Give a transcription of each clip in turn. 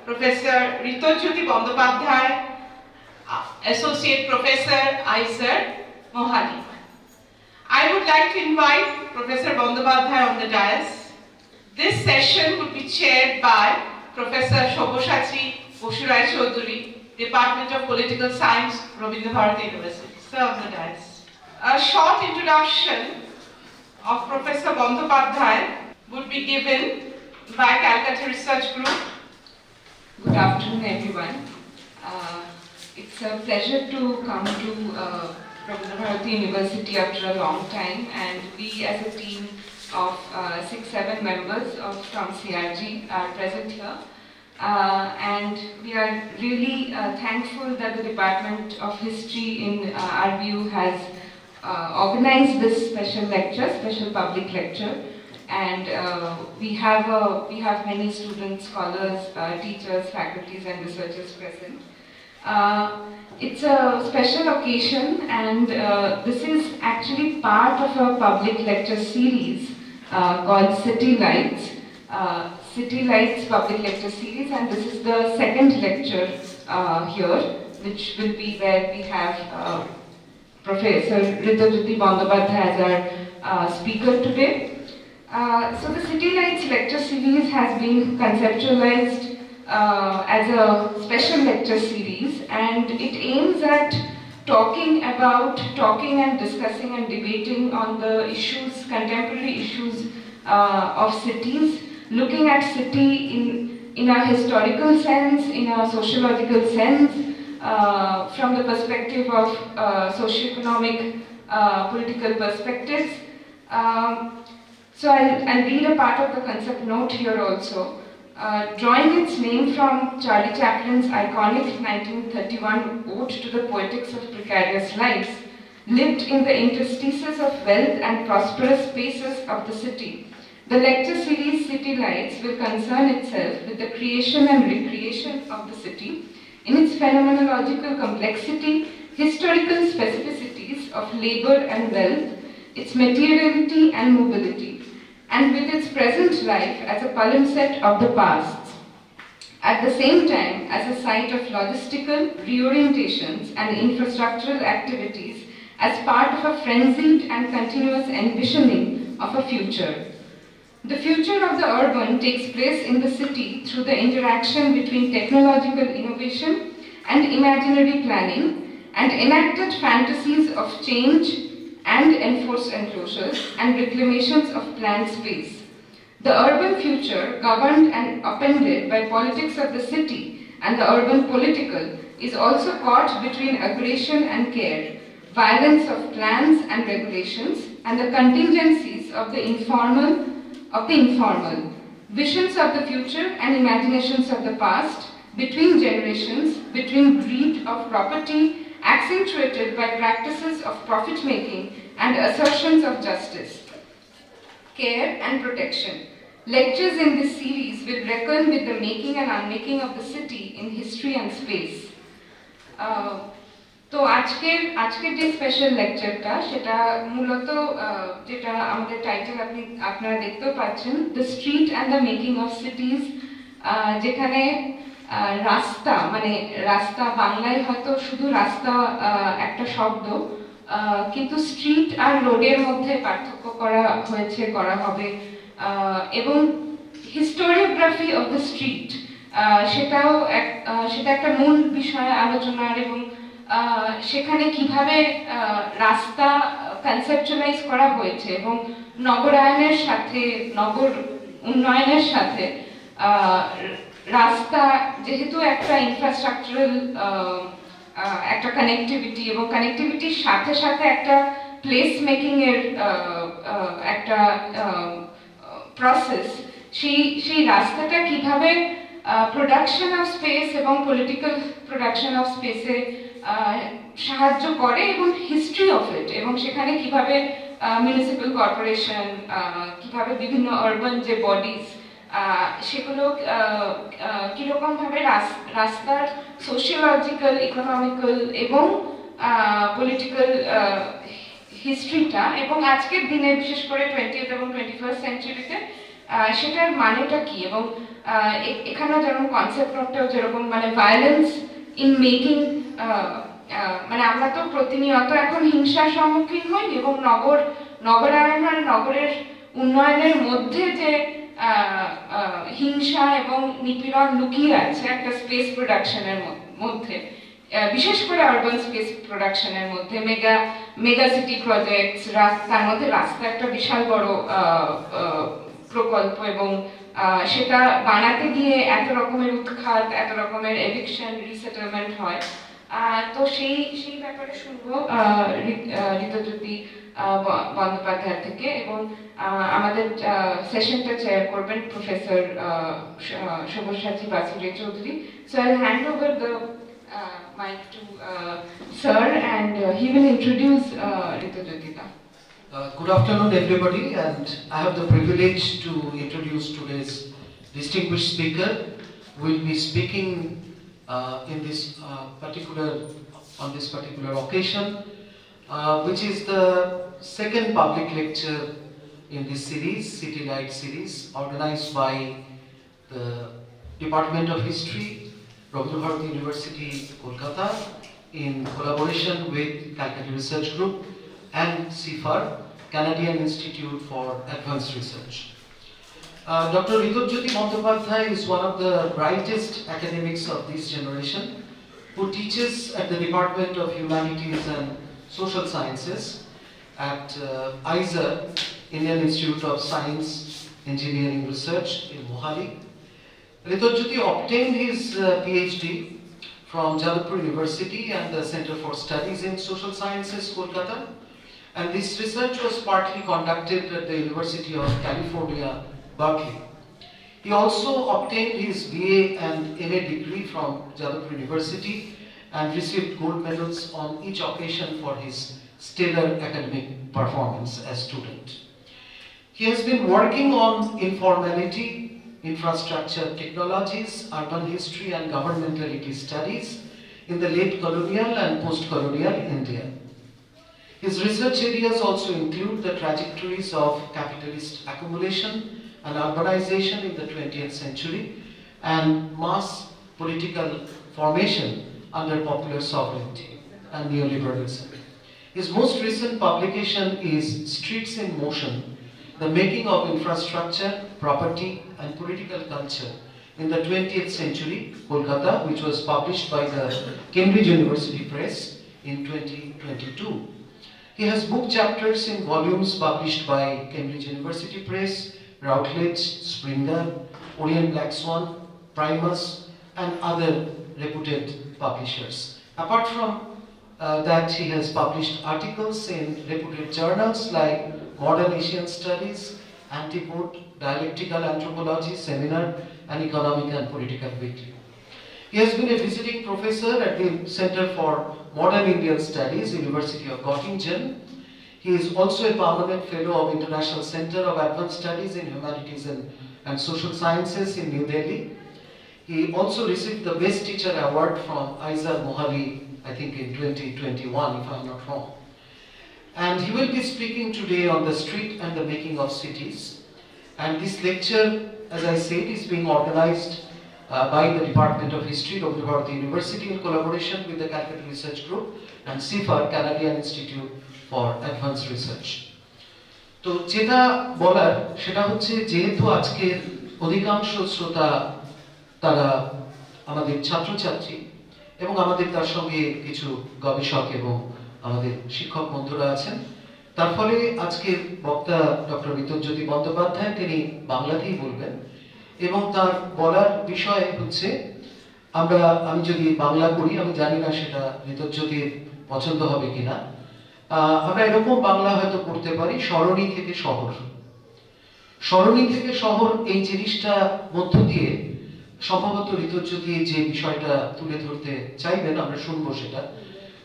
Professor Ritujyoti Bandyopadhyay, Associate Professor ISER, Mohali. I would like to invite Professor Bandyopadhyay on the dais. This session would be chaired by Professor Shobosachi Basurai Choudhury, Department of Political Science, Rabindra Bharati University. Sir, on the dais. A short introduction of Professor Bandyopadhyay would be given by Calcutta Research Group. Good afternoon, everyone. It's a pleasure to come to Rabindra Bharati University after a long time, and we as a team of 6-7 members from CRG are present here. And we are really thankful that the Department of History in RBU has organized this special lecture, special public lecture. And we have many students, scholars, teachers, faculties and researchers present. It's a special occasion, and this is actually part of a public lecture series called City Lights. City Lights Public Lecture Series, and this is the second lecture here, which will be where we have Professor Ritujyoti Bandyopadhyay as our speaker today. So the City Lights lecture series has been conceptualized as a special lecture series, and it aims at talking and discussing and debating on the issues, contemporary issues of cities, looking at city in a historical sense, in a sociological sense, from the perspective of socio-economic political perspectives. So I'll read a part of the concept note here also. Drawing its name from Charlie Chaplin's iconic 1931 ode to the poetics of precarious lives, lived in the interstices of wealth and prosperous spaces of the city. The lecture series City Lights will concern itself with the creation and recreation of the city, in its phenomenological complexity, historical specificities of labor and wealth, its materiality and mobility, and with its present life as a palimpsest of the past. At the same time, as a site of logistical reorientations and infrastructural activities as part of a frenzied and continuous envisioning of a future. The future of the urban takes place in the city through the interaction between technological innovation and imaginary planning and enacted fantasies of change and enforced enclosures and reclamations of planned space. The urban future, governed and upended by politics of the city and the urban political, is also caught between aggression and care, violence of plans and regulations, and the contingencies of the informal, visions of the future and imaginations of the past, between generations, between greed of property, accentuated by practices of profit-making and assertions of justice, care and protection. Lectures in this series will reckon with the making and unmaking of the city in history and space. তো আজকের যে special লেকচারটা সেটা মূলত যেটা আমাদের title আপনারা দেখতেও পাচ্ছেন, the street and the making of সিটিজ, যেখানে রাস্তা মানে রাস্তা বাংলায় হয়তো শুধু রাস্তা একটা শব্দ, কিন্তু স্ট্রিট আর রোডের মধ্যে পার্থক্য করা হবে, এবং হিস্টোরিওগ্রাফি অফ দ্য স্ট্রিট সেটা একটা মূল বিষয় আলোচনার, এবং সেখানে কিভাবে রাস্তা কনসেপচুয়ালাইজ করা হয়েছে এবং নগরায়নের সাথে, নগর উন্নয়নের সাথে রাস্তা যেহেতু একটা ইনফ্রাস্ট্রাকচারাল একটা কানেক্টিভিটি, এবং কানেক্টিভিটির সাথে সাথে একটা প্লেস মেকিং এর একটা প্রসেস, সেই রাস্তাটা কিভাবে প্রোডাকশন অফ স্পেস এবং পলিটিক্যাল প্রোডাকশন অফ স্পেসে সাহায্য করে, এবং হিস্ট্রি অফ ইট, এবং সেখানে কিভাবে মিউনিসিপ্যাল কর্পোরেশন, কিভাবে বিভিন্ন আরবান যে বডিজ সেগুলো কিরকমভাবে রাস্তার সোশিওলজিক্যাল, ইকোনমিক্যাল এবং পলিটিক্যাল হিস্ট্রিটা, এবং আজকের দিনে বিশেষ করে 20th এবং 21st সেঞ্চুরিতে সেটার মানেটা কি, এবং এখানে যেমন কনসেপ্ট নোটটাও যেরকম মানে ভায়োলেন্স ইন মেকিং, মানে আমরা তো প্রতিনিয়ত এখন হিংসার সম্মুখীন হই, এবং নগরায়ন মানে নগরের উন্নয়নের মধ্যে যে হিংসা এবং নিপীড়ন লুকিয়ে আছে একটা স্পেস প্রোডাকশনের মধ্যে, বিশেষ করে আরবান স্পেস প্রোডাকশনের মধ্যে মেগা সিটি প্রজেক্টস, তার মধ্যে রাস্তা একটা বিশাল বড় প্রকল্প, এবং সেটা বানাতে গিয়ে এত রকমের উৎখাত, এত রকমের এভিকশন, রিসেটেলমেন্ট হয়। তো সেই ব্যাপারে শুনবো ঋতজ্যোতি বন্দ্যোপাধ্যায় থেকে, এবং আমাদের সেশনটা চেয়ার করবেন professor Sabyasachi Basudeb Chowdhury. So I'll hand over the mic to sir, and he will introduce Ritujyoti. Good afternoon, everybody, and I have the privilege to introduce today's distinguished speaker, who will be speaking on this particular occasion, which is the second public lecture in this series, City Light series, organized by the Department of History, Rabindra Bharati University, Kolkata, in collaboration with Calcutta Research Group and CIFAR, Canadian Institute for Advanced Research. Dr. Ritujyoti Bandyopadhyay is one of the brightest academics of this generation, who teaches at the Department of Humanities and Social Sciences at IISER, Indian Institute of Science, Engineering Research in Mohali. Ritujyoti obtained his PhD from Jadavpur University and the Center for Studies in Social Sciences, Kolkata. And this research was partly conducted at the University of California, Berkeley. He also obtained his BA and MA degree from Jadavpur University and received gold medals on each occasion for his stellar academic performance as student. He has been working on informality, infrastructure technologies, urban history and governmentality studies in the late colonial and post-colonial India. His research areas also include the trajectories of capitalist accumulation and urbanization in the 20th century and mass political formation under popular sovereignty and neoliberalism. His most recent publication is Streets in Motion, the making of infrastructure, property and political culture in the 20th century, Kolkata, which was published by the Cambridge University Press in 2022. He has book chapters in volumes published by Cambridge University Press, Routledge, Springer, Orient Black Swan, Primus, and other reputed publishers. Apart from that, he has published articles in reputed journals like Modern Asian Studies, Antipode, Dialectical Anthropology, Seminar, and Economic and Political Weekly. He has been a visiting professor at the Center for Modern Indian Studies, University of Göttingen. He is also a permanent fellow of International Center of Advanced Studies in Humanities and Social Sciences in New Delhi. He also received the Best Teacher Award from IISER Mohali, I think in 2021, if I'm not wrong. And he will be speaking today on the street and the making of cities. And this lecture, as I said, is being organized by the Department of History, Rabindra Bharati University, in collaboration with the Calcutta Research Group and CIFAR, Canadian Institute for Advanced Research. তো যেটা বলার সেটা হচ্ছে, যেহেতু আজকের অধিকাংশ শ্রোতা তারা আমাদের ছাত্রছাত্রী এবং আমাদের তার সঙ্গে কিছু গবেষক এবং আমাদের শিক্ষক বন্ধুরা আছেন, তার ফলে আজকের বক্তা ডক্টর ঋতজ্যোতি বন্দ্যোপাধ্যায় তিনি বাংলাতেই বলবেন, এবং তার বলার বিষয় হচ্ছে, আমি যদি বাংলা করি, আমি জানি না সেটা ঋতজ্যোতির পছন্দ হবে কিনা, আমরা এরকম বাংলা হয়তো করতে পারি, সরণি থেকে শহর। সরণি থেকে শহর এই জিনিসটা মধ্য দিয়ে সম্ভবত ঋতজ্যোতি যে বিষয়টা তুলে ধরতে চাইবেন, আমরা শুনবো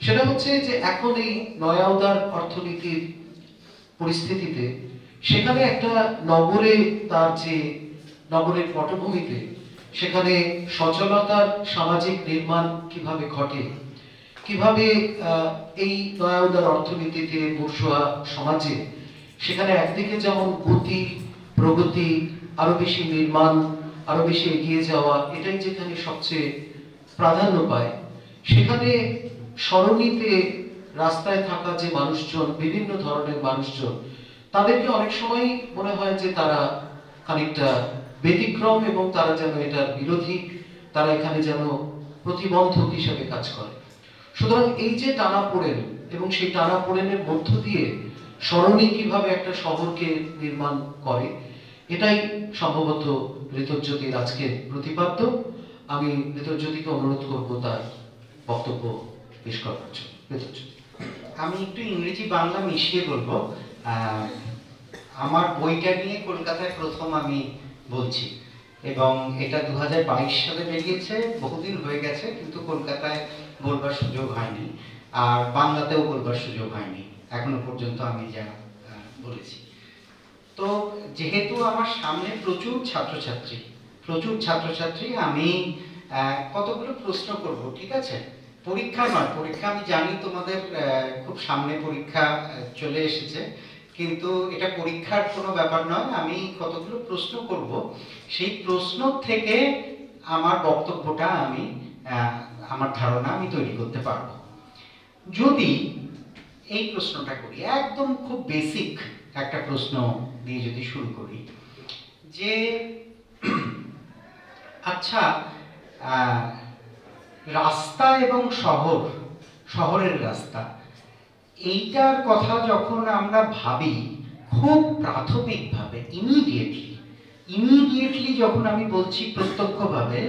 সেটা হচ্ছে যে এখন এই নয়াউদার অর্থনীতির পরিস্থিতিতে সেখানে একটা নগরে, তার যে নগরের পটভূমিতে, সেখানে সচলতার সামাজিক নির্মাণ কিভাবে ঘটে, কিভাবে এই নয়াউদার অর্থনীতিতে বুর্জোয়া সমাজে সেখানে একদিকে যেমন গতি, প্রগতি, আরো বেশি নির্মাণ, আরো বেশি এগিয়ে যাওয়া, এটাই যেখানে সবচেয়ে প্রাধান্য পায়, সেখানে সরণিতে রাস্তায় থাকা যে মানুষজন, বিভিন্ন ধরনের মানুষজন, তাদেরকে অনেক সময় মনে হয় যে তারা খানিকটা ব্যতিক্রম এবং তারা যেন এটার বিরোধী, তারা এখানে যেন প্রতিবন্ধক হিসেবে কাজ করে। সুতরাং এই যে টানাপোড়েন এবং সেই টানাপোড়েনের মধ্য দিয়ে সরণি কিভাবে একটা শহরকে নির্মাণ করে, এটাই সম্ভবত ঋতজ্যোতির আজকের প্রতিপাদ্য। আমি ঋতজ্যোতিকে অনুরোধ করবো তার বক্তব্য পেশ করার জন্য। ঋতজ্যোতি। আমি একটু ইংরেজি বাংলা মিশিয়ে বলবো। আমার বইটা নিয়ে কলকাতায় প্রথম আমি বলছি, এবং এটা 2022 সালে বেরিয়েছে, বহুদিন হয়ে গেছে, কিন্তু কলকাতায় বলবার সুযোগ হয়নি, আর বাংলাতেও বলবার সুযোগ হয়নি এখনো পর্যন্ত আমি যা বলেছি। তো যেহেতু আমার সামনে প্রচুর ছাত্রছাত্রী, আমি কতগুলো প্রশ্ন করব, ঠিক আছে? পরীক্ষা নয়, পরীক্ষা আমি জানি তোমাদের খুব সামনে পরীক্ষা চলে এসেছে, কিন্তু এটা পরীক্ষার কোনো ব্যাপার নয়। আমি কতগুলো প্রশ্ন করব, সেই প্রশ্ন থেকে আমার বক্তব্যটা আমি আমার ধারণা আমি তৈরি করতে পারবো। যদি এই প্রশ্নটা করি, একদম খুব বেসিক একটা প্রশ্ন দিয়ে যদি শুরু করি, যে আচ্ছা, রাস্তা এবং শহরের রাস্তা, এইটার কথা যখন আমরা ভাবি খুব প্রাথমিকভাবে, ইমিডিয়েটলি যখন আমি বলছি প্রত্যক্ষভাবে,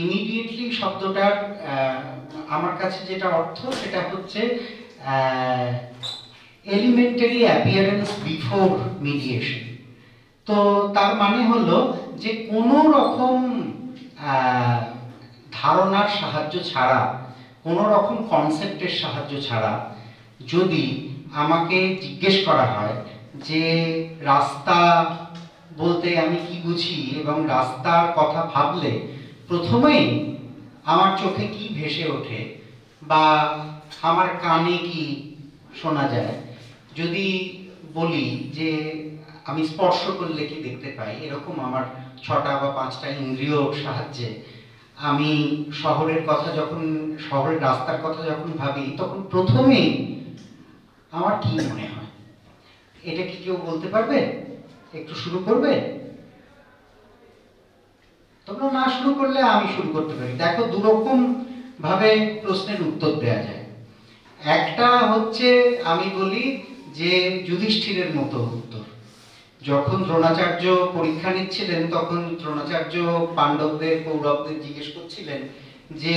ইমিডিয়েটলি শব্দটার আমার কাছে যেটা অর্থ, সেটা হচ্ছে এলিমেন্টারি অ্যাপিয়ারেন্স বিফোর মিডিয়েশন। তো তার মানে হলো যে কোনো রকম ধারণার সাহায্য ছাড়া, কোনো রকম কনসেপ্টের সাহায্য ছাড়া যদি আমাকে জিজ্ঞেস করা হয় যে রাস্তা বলতে আমি কি বুঝি, এবং রাস্তার কথা ভাবলে প্রথমেই আমার চোখে কি ভেসে ওঠে বা আমার কানে কি শোনা যায়, যদি বলি যে আমি স্পর্শ করলে কি দেখতে পাই, এরকম আমার 6টা বা 5টা ইন্দ্রিয় সাহায্যে আমি শহরের রাস্তার কথা যখন ভাবি, তখন প্রথমেই আমার কি মনে হয়? এটা কি কেউ বলতে পারবে? একটু শুরু করবে? তোমরা না শুরু করলে আমি শুরু করতে পারি। দেখো, দুরকম ভাবে প্রশ্নের উত্তর দেয়া যায়। একটা হচ্ছে আমি বলি যে যুধিষ্ঠিরের মতো উত্তর। যখন দ্রোণাচার্য পরীক্ষা নিচ্ছিলেন, তখন দ্রোণাচার্য পাণ্ডবদের, কৌরবদের জিজ্ঞেস করছিলেন যে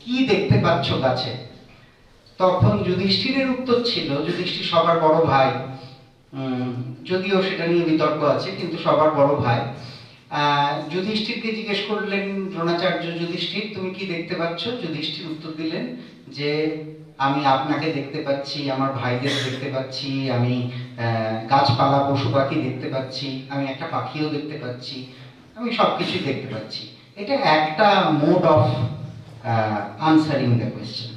কি দেখতে পাচ্ছ গাছে? তখন যুধিষ্ঠিরের উত্তর ছিল, যুধিষ্ঠির সবার বড় ভাই, যদিও সেটা নিয়ে বিতর্ক আছে, কিন্তু সবার বড় ভাই, যুধিষ্ঠিরকে জিজ্ঞেস করলেন দ্রোণাচার্য, যুধিষ্ঠির তুমি কি দেখতে পাচ্ছ? যুধিষ্ঠির উত্তর দিলেন যে আমি আপনাকে দেখতে পাচ্ছি, আমার ভাইদের দেখতে পাচ্ছি, আমি গাছপালা পশু পাখি দেখতে পাচ্ছি, আমি একটা পাখিও দেখতে পাচ্ছি, আমি সবকিছু দেখতে পাচ্ছি। এটা একটা mode of answering the question.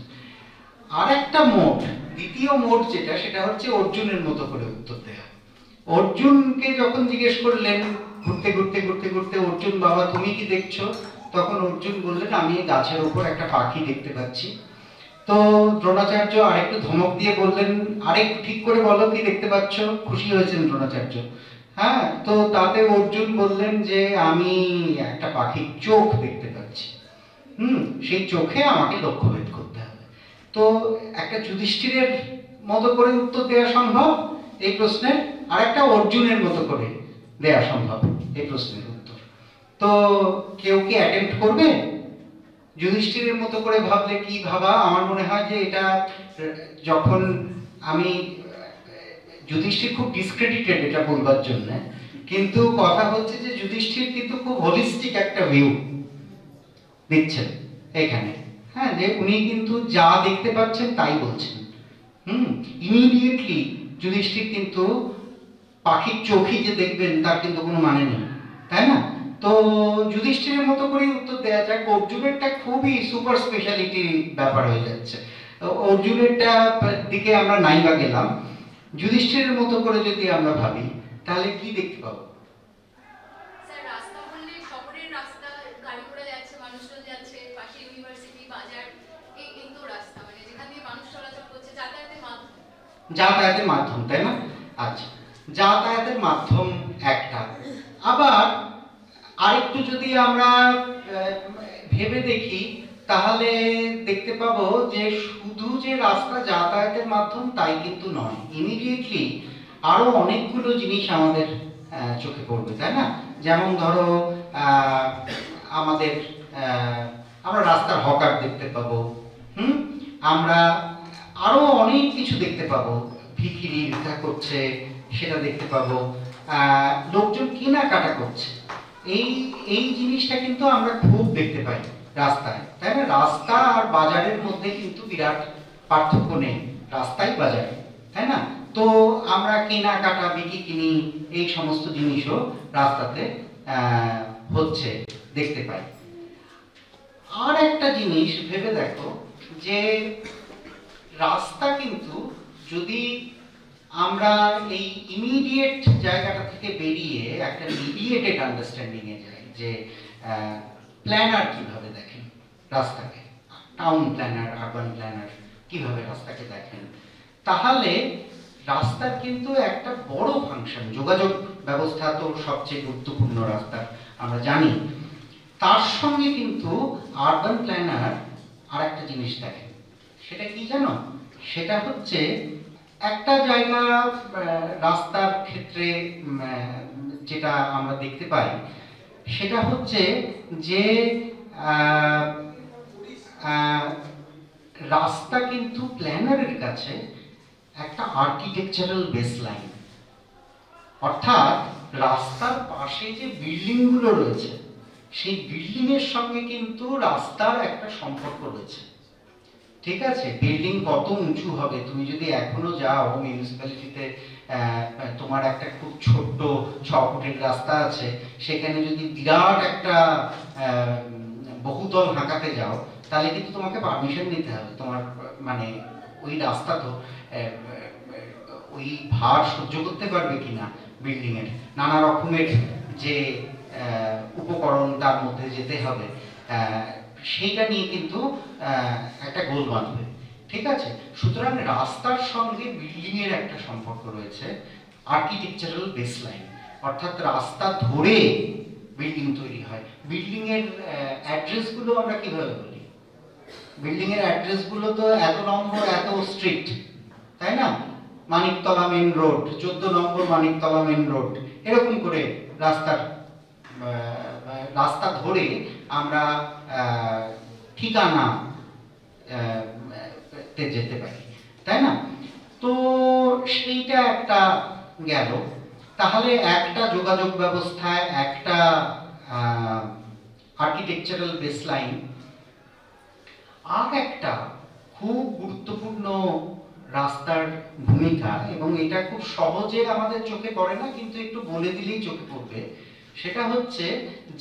আর একটা মোড, দ্বিতীয় মোড যেটা, সেটা হচ্ছে অর্জুনের মতো করে উত্তর দেয়া। অর্জুনকে যখন জিজ্ঞেস করলেন ঘুরতে ঘুরতে ঘুরতে ঘুরতে, অর্জুন বাবা তুমি কি দেখছো? তখন অর্জুন বললেন আমি গাছের উপর একটা পাখি দেখতে পাচ্ছি। তো দ্রোণাচার্য আরেকটু ধমক দিয়ে বললেন আরেকটু ঠিক করে বলো কি দেখতে পাচ্ছ? খুশি হয়েছেন দ্রোণাচার্য। হ্যাঁ, তো তাতে অর্জুন বললেন যে আমি একটা পাখির চোখ দেখতে পাচ্ছি, সেই চোখে আমাকে লক্ষ্যভেদ করতে হবে। তো একটা যুধিষ্ঠিরের মতো করে উত্তর দেওয়া সম্ভব এই প্রশ্নের, আর একটা অর্জুনের মতো করে দেওয়া সম্ভব এই প্রশ্নের উত্তর। তো কেউ কি অ্যাটেম্প্ট করবে? যুধিষ্ঠিরের মতো করে ভাবলে কি ভাবা? আমার মনে হয় যে এটা যখন আমি, যুধিষ্ঠির খুব ডিসক্রেডিটেড এটা বলবার জন্য, কিন্তু কথা হচ্ছে যে যুধিষ্ঠির কিন্তু খুব হোলিস্টিক একটা ভিউ দিচ্ছেন এখানে। হ্যাঁ, যে উনি কিন্তু যা দেখতে পাচ্ছেন তাই বলছেন। ইমিডিয়েটলি যুধিষ্ঠির কিন্তু পাখির চোখই যে দেখবেন তার কিন্তু কোনো মানে নেই, তাই না? তো যুধিষ্ঠিরের মতো করে উত্তর দেওয়া যাক। অর্জুনেরটা খুবই সুপার স্পেশালিটি ব্যাপার হয়ে যাচ্ছে, অর্জুনেরটা দিকে আমরা নাইবা গেলাম। যুধিষ্ঠিরের মতো করে যদি আমরা ভাবি, তাহলে কি দেখতে পাবো? স্যার রাস্তা বললে শহরের রাস্তা, গাড়ি ঘোড়া যাচ্ছে, মানুষজন যাচ্ছে, পাশে ইউনিভার্সিটি, বাজার, এই কিন্তু রাস্তা মানে যেখান দিয়ে মানুষ চলাচল করছে, যাতায়াতের মাধ্যম। যাতায়াতের মাধ্যম, তাই না? আচ্ছা, যাতায়াতের মাধ্যম একটা। আবার আরেকটু যদি আমরা ভেবে দেখি তাহলে দেখতে পাবো যে শুধু যে রাস্তা যাতায়াতের মাধ্যম তাই কিন্তু নয়, ইমিডিয়েটলি আরো অনেকগুলো জিনিস আমাদের চোখে পড়বে, তাই না? যেমন ধরো আমাদের আমরা রাস্তার হকার দেখতে পাবো, আমরা আরো অনেক কিছু দেখতে পাবো, ভিখিরি ভিক্ষা করছে সেটা দেখতে পাবো, লোকজন কেনাকাটা করছে, এই জিনিসটা কিন্তু আমরা খুব দেখতে পাই রাস্তায়, তাই না? রাস্তা আর বাজারের মধ্যে কিন্তু বিরাট পার্থক্য নেই, রাস্তাই বাজার, তাই না? তো আমরা কেনাকাটা, বিক্রি কিনি, এই সমস্ত জিনিসও রাস্তাতে হচ্ছে দেখতে পাই। আর একটা জিনিস ভেবে দেখো যে রাস্তা কিন্তু যদি আমরা এই ইমিডিয়েট জায়গাটা থেকে বেরিয়ে একটা মিডিয়েটেড আন্ডারস্ট্যান্ডিং এ যাই, যে প্ল্যানার কিভাবে দেখেন রাস্তাকে, টাউন প্ল্যানার, আরবান প্ল্যানার কিভাবে রাস্তাকে দেখেন, তাহলে রাস্তার কিন্তু একটা বড় ফাংশন, যোগাযোগ ব্যবস্থা তো সবচেয়ে গুরুত্বপূর্ণ রাস্তার আমরা জানি, তার সঙ্গে কিন্তু আরবান প্ল্যানার আর একটা জিনিস দেখেন, সেটা কি জানো? সেটা হচ্ছে একটা জায়গা রাস্তার ক্ষেত্রে যেটা আমরা দেখতে পাই সেটা হচ্ছে যে রাস্তা কিন্তু প্ল্যানারের কাছে একটা আর্কিটেকচারাল বেসলাইন, অর্থাৎ রাস্তার পাশে যে বিল্ডিং গুলো রয়েছে সেই বিল্ডিং এর সঙ্গে কিন্তু রাস্তার একটা সম্পর্ক রয়েছে, ঠিক আছে? বিল্ডিং কত উঁচু হবে, তুমি যদি এখনো যাও মিউনিসিপ্যালিটিতে, তোমার একটা খুব ছোট্ট 6 ফুটের রাস্তা আছে, সেখানে যদি বিরাট একটা বহুতল হাঁকাতে যাও তাহলে কিন্তু তোমাকে পারমিশন নিতে হবে, তোমার মানে ওই রাস্তা তো ওই ভার সহ্য করতে পারবে কিনা বিল্ডিং এর, নানা রকমের যে উপকরণ তার মধ্যে যেতে হবে, সেইটা নিয়ে কিন্তু একটা গোল বাঁধবে, ঠিক আছে? সুতরাং রাস্তার সঙ্গে বিল্ডিং এর একটা সম্পর্ক রয়েছে, আর্কিটেকচারাল বেসলাইন, অর্থাৎ রাস্তা ধরে বিল্ডিং তৈরি হয়। বিল্ডিং এর অ্যাড্রেস গুলো আমরা কিভাবে বলি? বিল্ডিং এর অ্যাড্রেস গুলো তো এত নম্বর, এত স্ট্রিট, তাই না? মানিকতলা মেন রোড, 14 নম্বর মানিকতলা মেন রোড, এরকম করে রাস্তা ধরে আমরা ঠিকানা যেতে পারি, তাই না? তো সেইটা একটা গেল। তাহলে একটা যোগাযোগ ব্যবস্থায় একটা আর্কিটেকচারাল বেসলাইন, আর একটা খুব গুরুত্বপূর্ণ রাস্তার ভূমিকা, এবং এটা খুব সহজে আমাদের চোখে পড়ে না, কিন্তু একটু বলে দিলেই চোখে পড়বে, সেটা হচ্ছে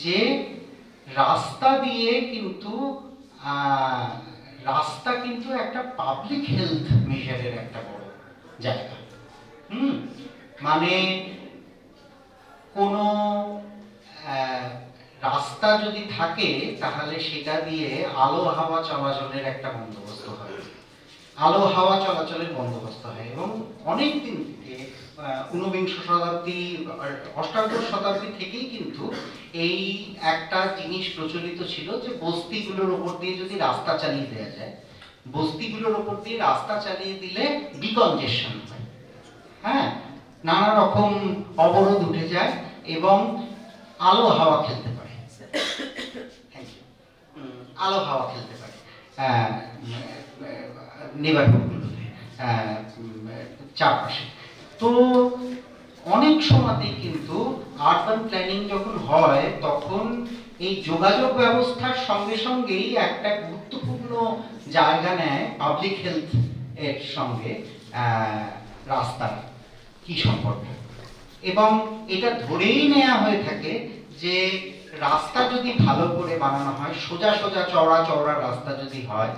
যে রাস্তা দিয়ে কিন্তু একটা পাবলিক হেলথ মেজারের একটা বড় জায়গা। মানে কোনো রাস্তা যদি থাকে তাহলে সেটা দিয়ে আলো হাওয়া চলাচলের একটা বন্দোবস্ত হয়, আলো হাওয়া চলাচলের বন্দোবস্ত হয়। এবং অনেক দিন থেকে 19 শতাব্দী, 18 শতাব্দী থেকেই কিন্তু এই একটা জিনিস প্রচলিত ছিল যে বস্তিগুলোর উপর দিয়ে যদি রাস্তা চালিয়ে দেওয়া যায়, বস্তিগুলোর উপর দিয়ে রাস্তা চালিয়ে দিলে ডিকনজেশন হয়, হ্যাঁ, নানা রকম অবরোধ উঠে যায় এবং আলো হাওয়া খেলতে পারে, আলো হাওয়া খেলতে পারে নেবারহুডগুলোতে চারপাশে। তো অনেক সময়তেই কিন্তু আরবান প্ল্যানিং যখন হয় তখন এই যোগাযোগ ব্যবস্থার সঙ্গে সঙ্গেই একটা গুরুত্বপূর্ণ জায়গা নেয় পাবলিক হেলথ এর সঙ্গে রাস্তার কি সম্পর্ক। এবং এটা ধরেই নেওয়া হয়ে থাকে যে রাস্তা যদি ভালো করে বানানো হয়, সোজা সোজা চওড়া চওড়া রাস্তা যদি হয়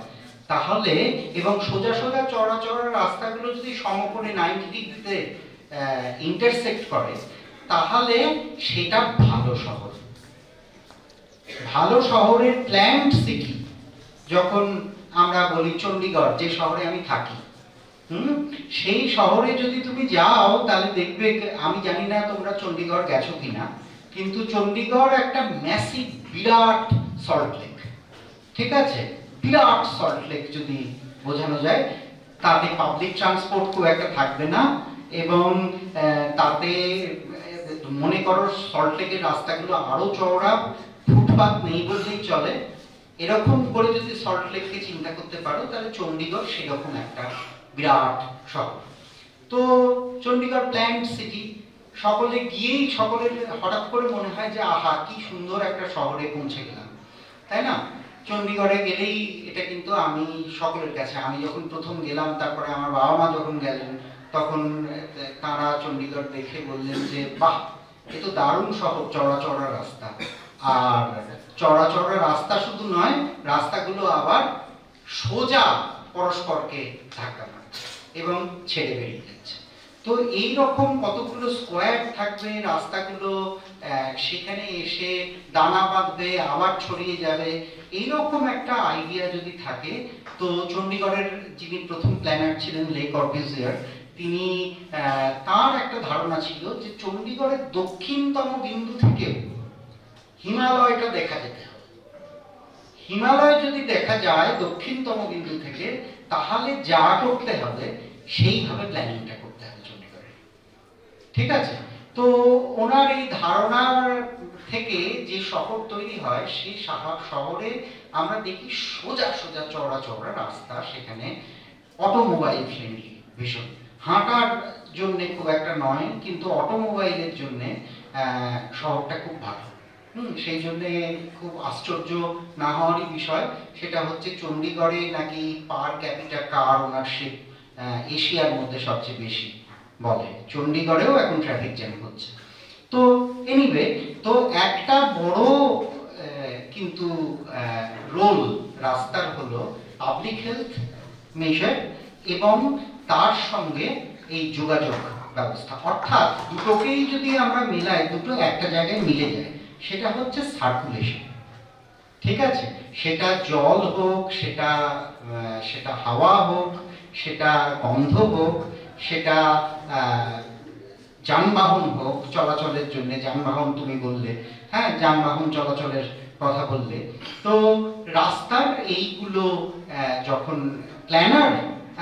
তাহলে, এবং সোজা সোজা চওড়া চওড়া রাস্তাগুলো যদি সমকোণে 90 ডিগ্রিতে ইন্টারসেক্ট করে তাহলে সেটা ভালো শহর। ভালো শহরের প্ল্যান্ড সিটি যখন আমরা বলি, চণ্ডীগড় যে শহরে আমি থাকি, সেই শহরে যদি তুমি যাও তাহলে দেখবে, আমি জানি না তোমরা চণ্ডীগড় গেছো কিনা, কিন্তু চণ্ডীগড় একটা ম্যাসিভ বিরাট সল্ট লেক, ঠিক আছে, বিরাট সল্ট লেক যদি বোঝানো যায়। তাতে পাবলিক ট্রান্সপোর্ট খুব একটা থাকবে না, এবং তাতে মনে করো সল্ট লেকের রাস্তাগুলো আরো চওড়া, ফুটপাত নেই বললেই চলে। এরকম করে যদি সল্ট লেককে চিন্তা করতে পারো তাহলে চণ্ডীগড় সেরকম একটা বিরাট শহর। তো চণ্ডীগড় প্ল্যান্ড সিটি, সকলে গিয়েই সকলের হঠাৎ করে মনে হয় যে আহা কি সুন্দর একটা শহরে পৌঁছে গেলাম, তাই না? চণ্ডীগড়ে গেলেই এটা কিন্তু আমি সকলের কাছে, আমি যখন প্রথম গেলাম, তারপরে আমার বাবা মা যখন গেলেন, তখন তারা চণ্ডীগড় দেখে বললেন যে বাহ, এ তো দারুণ শহর, চওড়া চওড়া রাস্তা। আর চওড়া চওড়া রাস্তা শুধু নয়, রাস্তাগুলো আবার সোজা পরস্পরকে ধাক্কা মারছে এবং ছেড়ে বেরিয়ে যাচ্ছে। তো এই রকম কতগুলো স্কোয়ার থাকবে রাস্তাগুলো, সেখানে এসে দানা বাঁধবে, আবার ছড়িয়ে যাবে, এইরকম একটা আইডিয়া যদি থাকে, তো চণ্ডীগড়ের যিনি প্রথম প্ল্যানার ছিলেন লে কর্বুজিয়ার, তিনি তার একটা ধারণা ছিল যে চণ্ডীগড়ের দক্ষিণতম বিন্দু থেকেও হিমালয়টা দেখা যেতে হবে। হিমালয় যদি দেখা যায় দক্ষিণতম বিন্দু থেকে, তাহলে যা করতে হবে সেইভাবে প্ল্যানিংটা করতে হবে চণ্ডীগড়ে, ঠিক আছে? তো ওনার এই ধারণার থেকে যে শহর তৈরি হয়, সেই শহরে আমরা দেখি সোজা সোজা চওড়া চওড়া রাস্তা, সেখানে অটোমোবাইল ফ্রেন্ডলি ভীষণ, হাঁটার জন্য খুব একটা নয়, কিন্তু অটোমোবাইলের জন্য শহরটা খুব ভালো। সেই জন্য খুব আশ্চর্য না হওয়ারই বিষয়, সেটা হচ্ছে চণ্ডীগড়ে নাকি পার ক্যাপিটা কার ওনারশিপ এশিয়ার মধ্যে সবচেয়ে বেশি বলে। চণ্ডীগড়েও এখন ট্রাফিক জ্যাম হচ্ছে। তো এনিওয়ে, তো একটা বড় কিন্তু রোল রাস্তার হলো পাবলিক হেলথ মেজার এবং তার সঙ্গে এই যোগাযোগ ব্যবস্থা, অর্থাৎ দুটোকেই যদি আমরা মিলাই, দুটো একটা জায়গায় মিলে যায়, সেটা হচ্ছে সার্কুলেশন, ঠিক আছে? সেটা জল হোক, সেটা হাওয়া হোক, সেটা গন্ধ হোক, সেটা যানবাহন হোক চলাচলের জন্য, যানবাহন তুমি বললে, হ্যাঁ, যানবাহন চলাচলের কথা বললে। তো রাস্তার এইগুলো যখন প্ল্যানার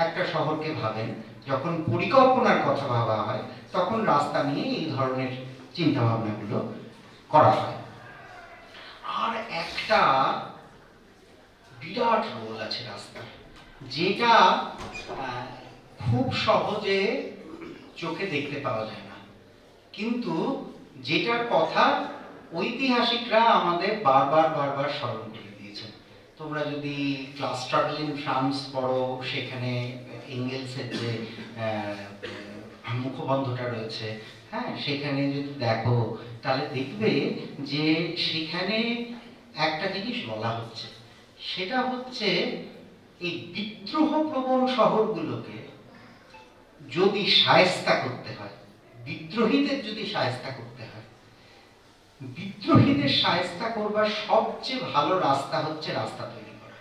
একটা শহরকে ভাবেন, যখন পরিকল্পনার কথা ভাবা হয়, তখন রাস্তা নিয়ে এই ধরনের চিন্তা ভাবনাগুলো করা হয়। আর একটা বিরাট রোল আছে রাস্তার, যেটা খুব সহজে চোখে দেখতে পাওয়া যায় না, কিন্তু যেটার কথা ঐতিহাসিকরা আমাদের বারবার বারবার স্মরণ করে দিয়েছেন। তোমরা যদি ক্লাস স্ট্রাগল ইন ফ্রান্স পড়ো, সেখানে এঙ্গেলসের যে মুখবন্ধটা রয়েছে, হ্যাঁ, সেখানে যদি দেখো তাহলে দেখবে যে সেখানে একটা জিনিস বলা হচ্ছে, সেটা হচ্ছে এই বিদ্রোহ প্রবণ শহরগুলোকে যদি শায়েস্তা করতে হয়, বিদ্রোহীদের যদি শায়েস্তা করতে হয়, বিদ্রোহীদের শায়েস্তা করবার সবচেয়ে ভালো রাস্তা হচ্ছে রাস্তা তৈরি করা।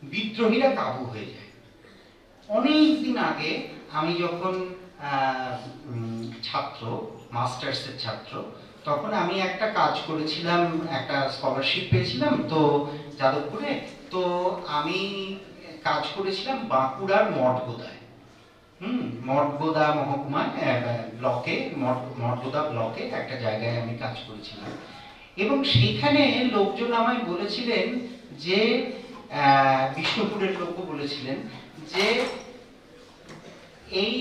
বিদ্রোহীরা কাবু হয়ে যায়। অনেক দিন আগে আমি যখন ছাত্র, মাস্টার্সের ছাত্র, তখন আমি একটা কাজ করেছিলাম, একটা স্কলারশিপ পেয়েছিলাম তো যাদবপুরে। তো আমি কাজ করেছিলাম বাঁকুড়ার মঠগোদায়, মঠগোদা মহকুমায় ব্লকে, মঠগোদা ব্লকে একটা জায়গায় আমি কাজ করেছিলাম। এবং সেখানে লোকজন আমায় বলেছিলেন যে, বিষ্ণুপুরের লোকও বলেছিলেন যে এই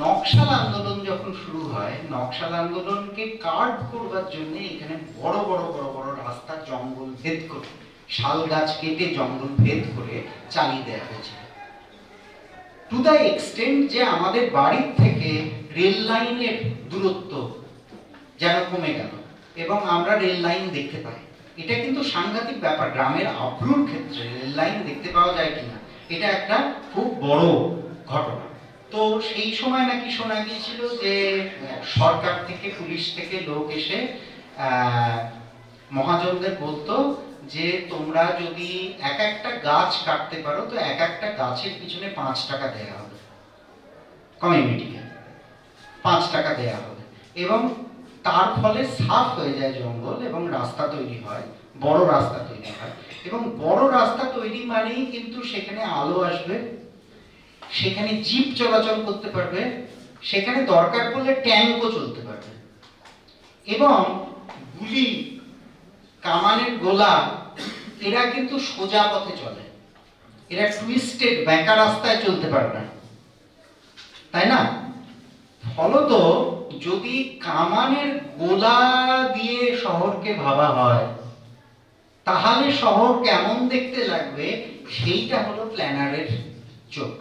নকশাল আন্দোলন যখন শুরু হয়, নকশাল আন্দোলনকে কার্ভ করবার জন্য এখানে বড় বড় বড় বড় রাস্তা জঙ্গল ভেদ করে, শাল গাছ কেটে জঙ্গল ভেদ করে চালিয়ে দেওয়া হয়েছিল, টু দ্য এক্সটেন্ট যে আমাদের বাড়ির থেকে রেল লাইনের দূরত্ব যেন কমে গেল এবং আমরা রেল লাইন দেখতে পাই। এটা কিন্তু সাংঘাতিক ব্যাপার, গ্রামের আব্রুর ক্ষেত্রে রেল লাইন দেখতে পাওয়া যায় কিনা, এটা একটা খুব বড় ঘটনা। তো সেই সময় নাকি শোনা গিয়েছিল যে সরকার থেকে, পুলিশ থেকে লোক এসে মহাজনদের বলতো যে তোমরা যদি এক একটা গাছ কাটতে পারো তো এক একটা গাছের পিছনে 5 টাকা দেওয়া হবে, কমিউনিটিকে 5 টাকা দেওয়া হবে। এবং তার ফলে সাফ হয়ে যায় জঙ্গল এবং রাস্তা তৈরি হয়, বড় রাস্তা তৈরি হয়। এবং বড় রাস্তা তৈরি মানেই কিন্তু সেখানে আলো আসবে, সেখানে জিপ চলাচল করতে পারবে, সেখানে দরকার পড়লে ট্যাঙ্কও চলতে পারবে। এবং গুলি, কামানের গোলা এরা কিন্তু সোজা পথে চলে, এরা টুইস্টেড বাঁকা রাস্তায় চলতে পারবে না, তাই না? ফলত যদি কামানের গোলা দিয়ে শহরকে ভাবা হয় তাহলে শহর কেমন দেখতে লাগবে সেইটা হলো প্ল্যানারের চোখ।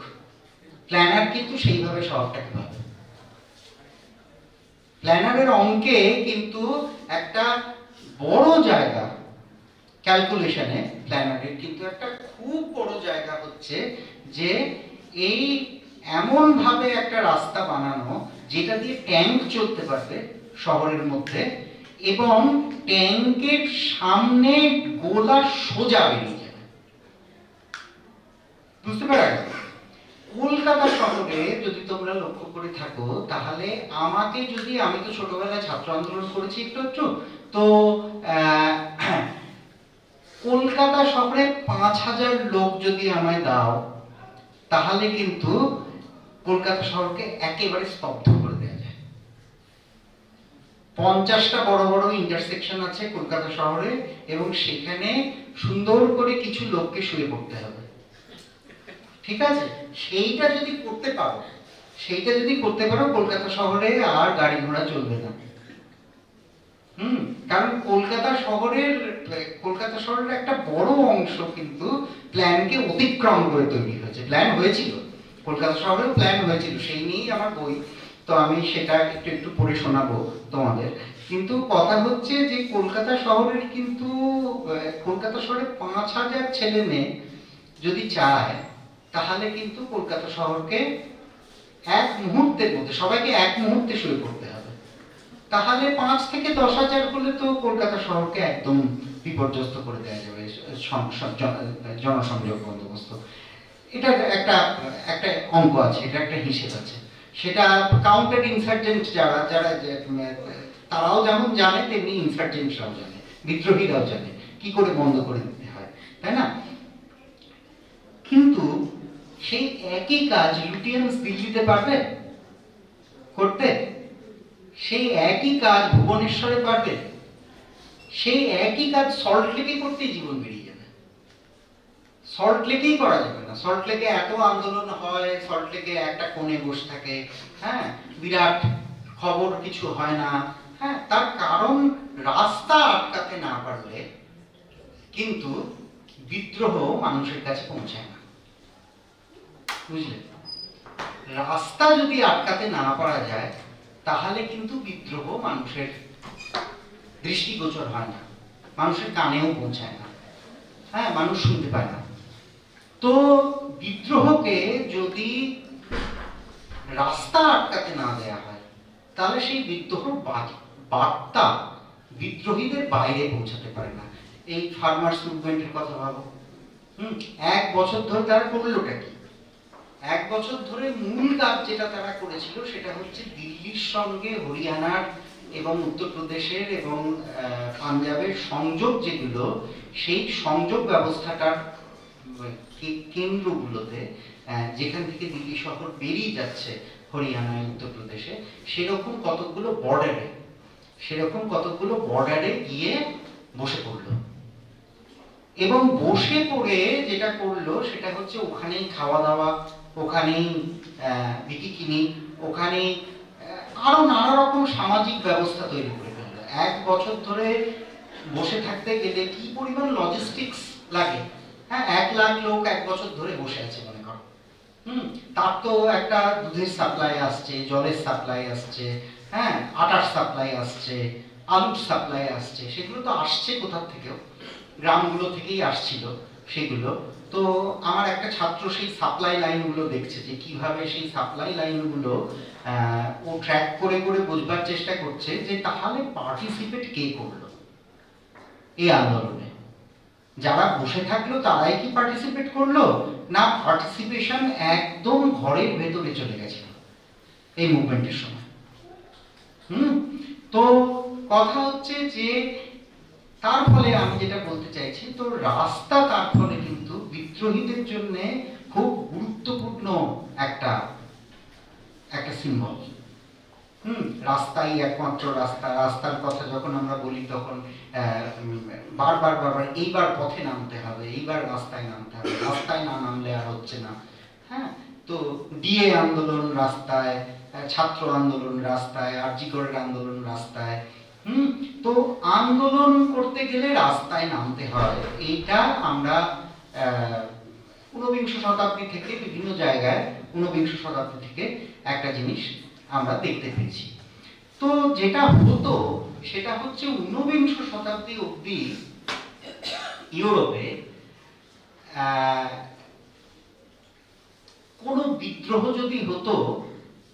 প্ল্যানার কিন্তু সেইভাবে শহরটাকে ভাবে। প্ল্যানারের অঙ্কে কিন্তু একটা বড় জায়গা, ক্যালকুলেশনে প্ল্যানারের কিন্তু একটা খুব বড় জায়গা হচ্ছে যে এই এমন ভাবে একটা রাস্তা বানানো যেটা দিয়ে ট্যাঙ্ক চলতে পারবে শহরের মধ্যে, এবং ট্যাঙ্কের সামনে গোলা সোজা বেরিয়ে যাবে। বুঝতে পারা গেল? কলকাতা শহরে যদি তোমরা লক্ষ্য করে থাকো তাহলে আমাকে যদি, আমি তো ছোটবেলায় ছাত্র আন্দোলন করেছি একটু একটু, তো কলকাতা শহরে 5000 লোক যদি আমায় দাও তাহলে কিন্তু কলকাতা শহরকে একেবারে স্তব্ধ করে দেওয়া যায়। 50টা বড় বড় ইন্টারসেকশন আছে কলকাতা শহরে এবং সেখানে সুন্দর করে কিছু লোককে শুয়ে পড়তে হবে, ঠিক আছে? সেইটা যদি করতে পারো, কলকাতা শহরে আর গাড়ি ঘোড়া চলবে না। কারণ কলকাতা শহরের একটা বড় অংশ কিন্তু প্ল্যানকে অতিক্রম করে তৈরি হয়েছে। প্ল্যান হয়েছিল, কলকাতা শহরেও প্ল্যান হয়েছিল, সেই নিয়েই আমার বই, তো আমি সেটা একটু একটু পড়ে শোনাবো তোমাদের। কিন্তু কথা হচ্ছে যে কলকাতা শহরে 5000 ছেলে মেয়ে যদি চায় তাহলে কিন্তু কলকাতা শহরকে এক মুহূর্তের মধ্যে, সবাইকে এক মুহূর্তে শুয়ে পড়তে হবে। তাহলে 5 থেকে 10,000 হলে তো কলকাতা শহরকে একদম বিপর্যস্ত করে দেওয়া যাবে জনসংযোগ বন্দোবস্ত। এটা একটা অঙ্ক আছে, এটা একটা হিসেব আছে, সেটা কাউন্টার ইনসার্জেন্ট যারা তারাও যেমন জানে তেমনি ইনসার্জেন্টরাও জানে, বিদ্রোহীরাও জানে কি করে বন্ধ করে দিতে হয়, তাই না? কিন্তু সেই একই কাজ লুটিয়ান্স দিল্লিতে পারবে করতে, সেই একই কাজ ভুবনেশ্বরে পারবে, সেই একই কাজ সল্ট লেকে করতেই জীবন বেরিয়ে যাবে। সল্ট লেকেই করা যাবে না। সল্ট লেকে এত আন্দোলন হয়, সল্ট লেকে একটা কোণে বসে থাকে, হ্যাঁ, বিরাট খবর কিছু হয় না, হ্যাঁ, তার কারণ রাস্তা আটকাতে না পারলে কিন্তু বিদ্রোহ মানুষের কাছে পৌঁছায় না, বুঝলে? রাস্তা যদি আটকাতে না পারা যায় তাহলে কিন্তু বিদ্রোহ মানুষের দৃষ্টিগোচর হয় না, মানুষের কানেও পৌঁছায় না, হ্যাঁ, মানুষ শুনতে পায় না। তো বিদ্রোহকে যদি রাস্তা আটকাতে না দেয়া হয় তাহলে সেই বিদ্রোহর বার্তা বিদ্রোহীদের বাইরে পৌঁছাতে পারে না। এই ফার্মার্স মুভমেন্টের কথা ভাবো, 1 বছর ধরে তারা করলোটা কি? 1 বছর ধরে মূল কাজ যেটা তারা করেছিল সেটা হচ্ছে দিল্লির সঙ্গে হরিয়ানার এবং উত্তরপ্রদেশের এবং পাঞ্জাবের সংযোগ, যেগুলো সেই সংযোগ ব্যবস্থাটার কেন্দ্রগুলোতে, যেখান থেকে দিল্লি শহর বেরিয়ে যাচ্ছে হরিয়ানায় উত্তরপ্রদেশে, সেরকম কতগুলো বর্ডারে গিয়ে বসে পড়লো। এবং বসে পড়ে যেটা করলো সেটা হচ্ছে ওখানেই খাওয়া দাওয়া, ওখানেই বিকিকিনি, ওখানেই আরো নানা রকম সামাজিক ব্যবস্থা তৈরি করে ফেললো। 1 বছর ধরে বসে থাকতে গেলে কি পরিমাণ লজিস্টিক্স লাগে, হ্যাঁ, 1 লাখ লোক 1 বছর ধরে বসে আছে মনে করো, তার তো একটা দুধের সাপ্লাই আসছে, জলের সাপ্লাই আসছে, হ্যাঁ, আটার সাপ্লাই আসছে, আলুর সাপ্লাই আসছে, সেগুলো তো আসছে কোথা থেকেও, গ্রামগুলো থেকেই আসছিল, সেগুলো। তো আমার একটা ছাত্র সেই সাপ্লাই লাইনগুলো দেখছে যে কিভাবে সেই সাপ্লাই লাইনগুলো ও ট্র্যাক করে করে বুঝবার চেষ্টা করছে যে তাহলে পার্টিসিপেট কে করলো এই আন্দোলনে। যারা বসে থাকলো তারাই কি পার্টিসিপেট করলো, না পার্টিসিপেশন একদম ঘরের ভেতরে চলে গেছিল এই মুভমেন্টের সময়। তো কথা হচ্ছে যে তার ফলে আমি যেটা বলতে চাইছি, তো রাস্তা তার ফলে কিন্তু বিদ্রোহীদের জন্য খুব গুরুত্বপূর্ণ একটা সিম্বল। রাস্তাই একমাত্র রাস্তা। রাস্তার কথা যখন আমরা বলি তখন বারবার এইবার পথে নামতে হবে, এইবার রাস্তায় নামতে হবে, রাস্তায় না নামলে আর হচ্ছে না। হ্যাঁ, তো ডিএ আন্দোলন রাস্তায়, ছাত্র আন্দোলন রাস্তায়, আরজি করের আন্দোলন রাস্তায়। তো আন্দোলন করতে গেলে রাস্তায় নামতে হয়। এইটা আমরা 19 শতাব্দী থেকে বিভিন্ন জায়গায় 19 শতাব্দী থেকে একটা জিনিস আমরা দেখতে পেয়েছি। তো যেটা হতো সেটা হচ্ছে 19 শতাব্দী অবধি ইউরোপে কোনো বিদ্রোহ যদি হতো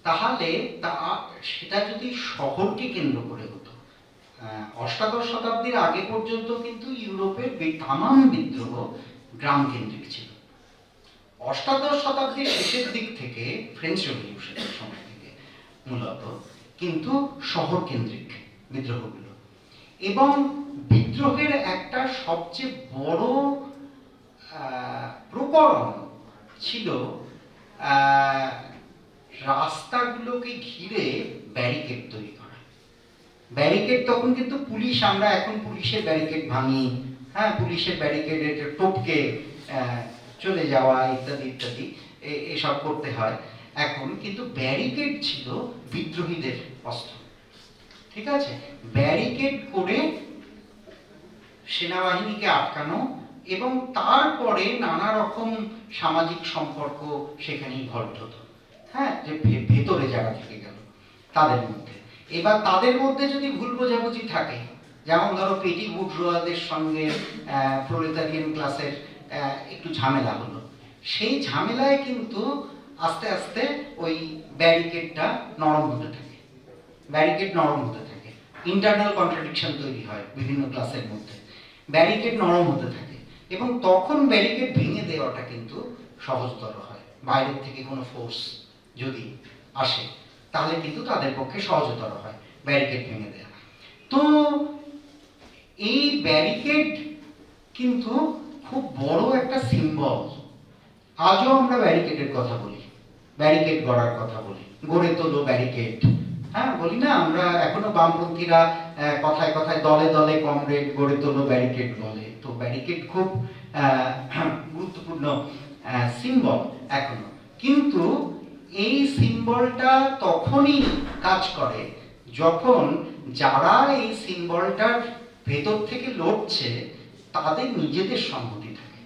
তাহলে সেটা যদি শহরকে কেন্দ্র করে হতো। অষ্টাদশ শতাব্দীর আগে পর্যন্ত কিন্তু ইউরোপের তামাম বিদ্রোহ গ্রাম কেন্দ্রিক ছিল। অষ্টাদশ শতাব্দীর শেষের দিক থেকে ফ্রেঞ্চ রেভলিউশনের সময় থেকে মূলত কিন্তু শহর কেন্দ্রিক বিদ্রোহগুলো। এবং বিদ্রোহের একটা সবচেয়ে বড় প্রকরণ ছিল রাস্তাগুলোকে ঘিরে ব্যারিকেড তৈরি করা। ব্যারিকেড তখন কিন্তু পুলিশ, আমরা এখন পুলিশের ব্যারিকেড ভাঙি, হ্যাঁ, পুলিশের ব্যারিকেডে টপকে চলে যাওয়া ইত্যাদি ইত্যাদি এসব করতে হয় এখন, কিন্তু ব্যারিকেড ছিল বিদ্রোহীদের অস্ত্র। ঠিক আছে, ব্যারিকেড করে সেনাবাহিনীকে আটকানো এবং তারপরে নানা রকম সামাজিক সম্পর্ক সেখানেই ঘটত। হ্যাঁ, যে ভেতরে যারা থেকে গেল তাদের মধ্যে, এবার তাদের মধ্যে যদি ভুল বোঝাবুঝি থাকে, যেমন ধরো পেটি বুর্জোয়াদের সঙ্গে প্রোলেতারিয়ান ক্লাসের একটু ঝামেলা হলো, সেই ঝামেলায় কিন্তু আস্তে আস্তে ওই ব্যারিকেডটা নরম হতে থাকে, ব্যারিকেড নরম হতে থাকে, ইন্টারনাল কন্ট্রাডিকশন তৈরি হয় বিভিন্ন ক্লাসের মধ্যে, ব্যারিকেড নরম হতে থাকে এবং তখন ব্যারিকেড ভেঙে দেওয়াটা কিন্তু সহজতর হয়। বাইরের থেকে কোনো ফোর্স যদি আসে তাহলে কিন্তু তাদের পক্ষে সহজতর হয় ব্যারিকেড ভেঙে দেওয়া। তো এই ব্যারিকেড কিন্তু খুব বড় একটা সিম্বল। আজও আমরা ব্যারিকেডের কথা বলি, ব্যারিকেড গড়ার কথা বলি, গড়ে তোলো ব্যারিকেড, হ্যাঁ বলি না আমরা এখনো, বামপন্থীরা কথায় কথায় দলে দলে কমরেড গড়ে তোলো ব্যারিকেড বলে। তো ব্যারিকেড খুব গুরুত্বপূর্ণ সিম্বল এখনো, কিন্তু এই সিম্বলটা তখনই কাজ করে যখন যারা এই সিম্বলটার ভেতর থেকে লড়ছে তাদের নিজেদের সম্মতি থাকে।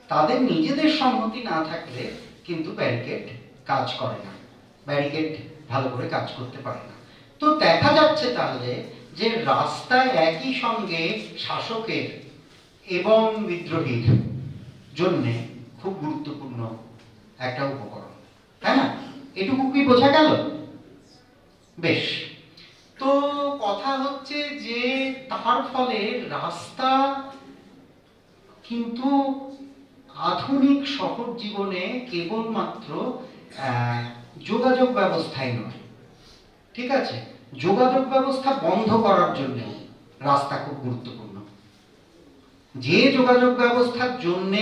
তাদের নিজেদের সম্মতি না থাকলে কিন্তু ব্যারিকেড কাজ করে না, ব্যারিকেড ভালো করে কাজ করতে পারে না। তো দেখা যাচ্ছে তাহলে যে রাস্তায় একই সঙ্গে শাসকের এবং বিদ্রোহীর জন্যে খুব গুরুত্বপূর্ণ একটা উপকরণ, তাই না? এটুকু কি বোঝা গেল? বেশ। তো কথা হচ্ছে যে তার ফলে রাস্তা কিন্তু আধুনিক শহর জীবনে কেবলমাত্র যোগাযোগ ব্যবস্থাই নয়, ঠিক আছে, যোগাযোগ ব্যবস্থা বন্ধ করার জন্য রাস্তা খুব গুরুত্বপূর্ণ। যে যোগাযোগ ব্যবস্থার জন্য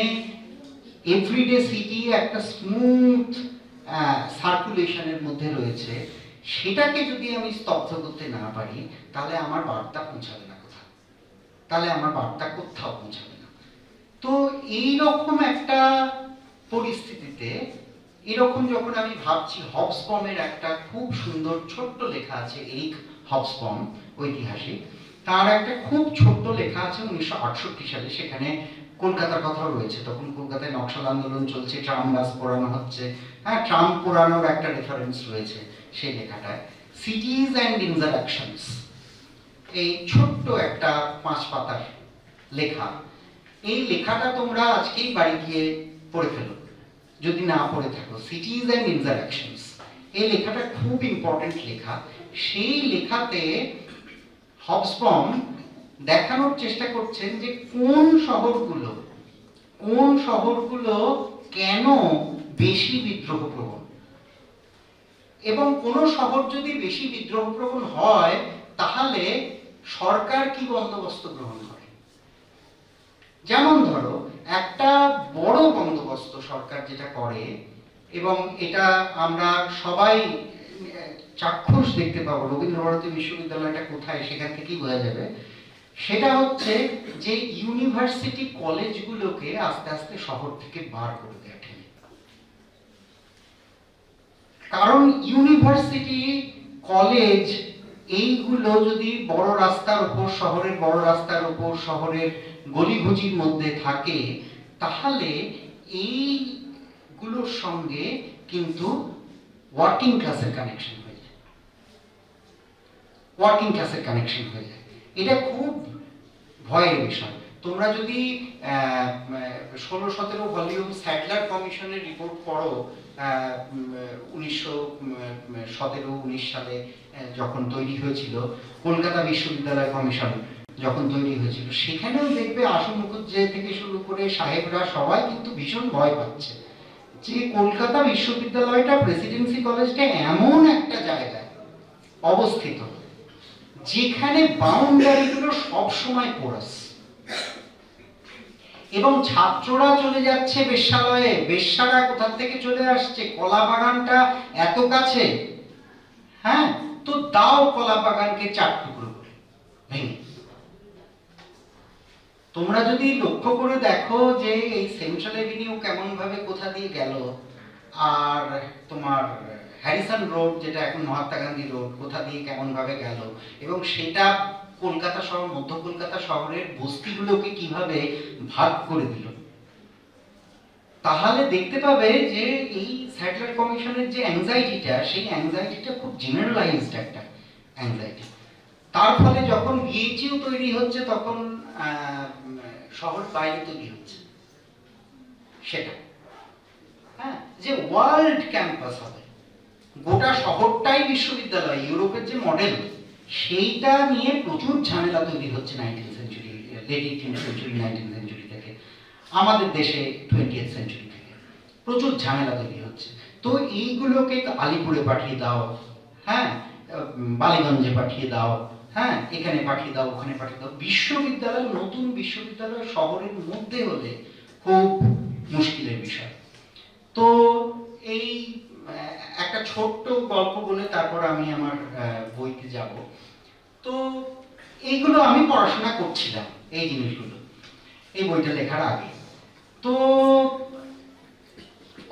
এভরিডে সিটি একটা স্মুথ সার্কুলেশনের মধ্যে রয়েছে, সেটাকে যদি আমি স্তব্ধ করতে না পারি তাহলে আমার বার্তা পৌঁছাবে না কোথাও, তাহলে আমার বার্তা কোথাও পৌঁছাবে না। তো এইরকম একটা পরিস্থিতিতে, এরকম যখন আমি ভাবছি, হবসবমের একটা খুব সুন্দর ছোট্ট লেখা আছে, এরিক হবসবম ঐতিহাসিক, তার একটা খুব ছোট্ট লেখা আছে 1968 সালে, সেখানে কলকাতার কথাও রয়েছে। তখন কলকাতায় নকশাল আন্দোলন চলছে, ট্রাম বাস পোড়ানো হচ্ছে, হ্যাঁ, ট্রাম পোড়ানোর একটা রেফারেন্স রয়েছে সেই লেখাটায়। সিটিজ অ্যান্ড ইন্টারাকশনস, এই ছোট্ট একটা 5 পাতার লেখা, এই লেখাটা তোমরা আজকেই বাড়ি গিয়ে পড়ে ফেলো যদি না পড়ে থাকো, সিটিজ অ্যান্ড ইন্টারাকশনস। এই লেখাটা খুব ইম্পর্টেন্ট লেখা। সেই লেখাতে হবসবম দেখানোর চেষ্টা করছেন যে কোন শহরগুলো কেন বেশি বিদ্রোহপ্রবণ, এবং কোন শহর যদি বেশি বিদ্রোহপ্রবণ হয় তাহলে সরকার কি বন্দোবস্ত গ্রহণ করে। যেমন ধরো একটা বড় বন্দোবস্ত সরকার যেটা করে, এবং এটা আমরা সবাই চাক্ষুষ দেখতে পাবো, রবীন্দ্রভারতী বিশ্ববিদ্যালয়টা কোথায় সেখান থেকেই বোঝা যাবে, সেটা হচ্ছে যে ইউনিভার্সিটি কলেজগুলোকে আস্তে আস্তে শহর থেকে বার করে দেয়। কারণ ইউনিভার্সিটি কলেজ এইগুলো যদি বড় রাস্তার উপর, শহরের বড় রাস্তার উপর, শহরের গলিঘুচির মধ্যে থাকে, তাহলে এইগুলোর সঙ্গে কিন্তু ওয়ার্কিং ক্লাসের কানেকশন হয়ে যায়, এটা খুব ভয়ের বিষয়। তোমরা যদি 16-17 ভলিউম স্যাডলার কমিশনের রিপোর্ট পড়ো, 1917-19 সালে যখন তৈরি হয়েছিল কলকাতা বিশ্ববিদ্যালয় কমিশন, যখন তৈরি হয়েছিল, সেখানেও দেখবে আসন মুখুজ্জে থেকে শুরু করে সাহেবরা সবাই কিন্তু ভীষণ ভয় পাচ্ছে যে কলকাতা বিশ্ববিদ্যালয়টা, প্রেসিডেন্সি কলেজটা এমন একটা জায়গায় অবস্থিত যেখানে বাউন্ডারিগুলো সবসময় পোরাস, এবং ছাত্ররা চলে যাচ্ছে বেশ্যালয়ে, বেশ্যারা কোথা থেকে চলে আসছে, কলা বাগানটা এত কাছে, হ্যাঁ, তো দাও কলা বাগানকে 4 টুকরো করে ভেঙে। তোমরা যদি লক্ষ্য করে দেখো যে এই সেন্ট্রাল এভিনিউ কেমন ভাবে কোথা দিয়ে গেল, আর তোমার হ্যারিসন রোড যেটা এখন মহাত্মা গান্ধী রোড কোথা দিয়ে কেমন ভাবে গেল, এবং সেটা কলকাতা শহর, মধ্য কলকাতা শহরের বস্তিগুলোকে কিভাবে ভাগ করে দিল, তাহলে দেখতে পাবে যে এই স্যাডলার কমিশনের যে অ্যাংজাইটিটা, সেই অ্যাংজাইটিটা খুব জেনারেলাইজড একটা অ্যাংজাইটি। তার ফলে যখন বিএইচইউ তৈরি হচ্ছে তখন শহর বাইরে তৈরি হচ্ছে সেটা, হ্যাঁ, যে ওয়ার্ল্ড ক্যাম্পাস হবে, গোটা শহরটাই বিশ্ববিদ্যালয়, ইউরোপের যে মডেল সেইটা নিয়ে প্রচুর ঝামেলা তৈরি হচ্ছে 19th century, late 18th century, 19th century থেকে, আমাদের দেশে 20th সেঞ্চুরি থেকে প্রচুর ঝামেলা তৈরি হচ্ছে। তো এইগুলোকে আলিপুরে পাঠিয়ে দাও, হ্যাঁ, বালিগঞ্জে পাঠিয়ে দাও, হ্যাঁ, এখানে পাঠিয়ে দাও, ওখানে পাঠিয়ে দাও। বিশ্ববিদ্যালয়, নতুন বিশ্ববিদ্যালয় শহরের মধ্যে হলে খুব মুশকিলের বিষয়। তো এই একটা ছোট্ট গল্প বলে তারপর আমি আমার বইতে যাব। তো এইগুলো আমি পড়াশোনা করছিলাম, এই জিনিসগুলো এই বইটা লেখার আগে। তো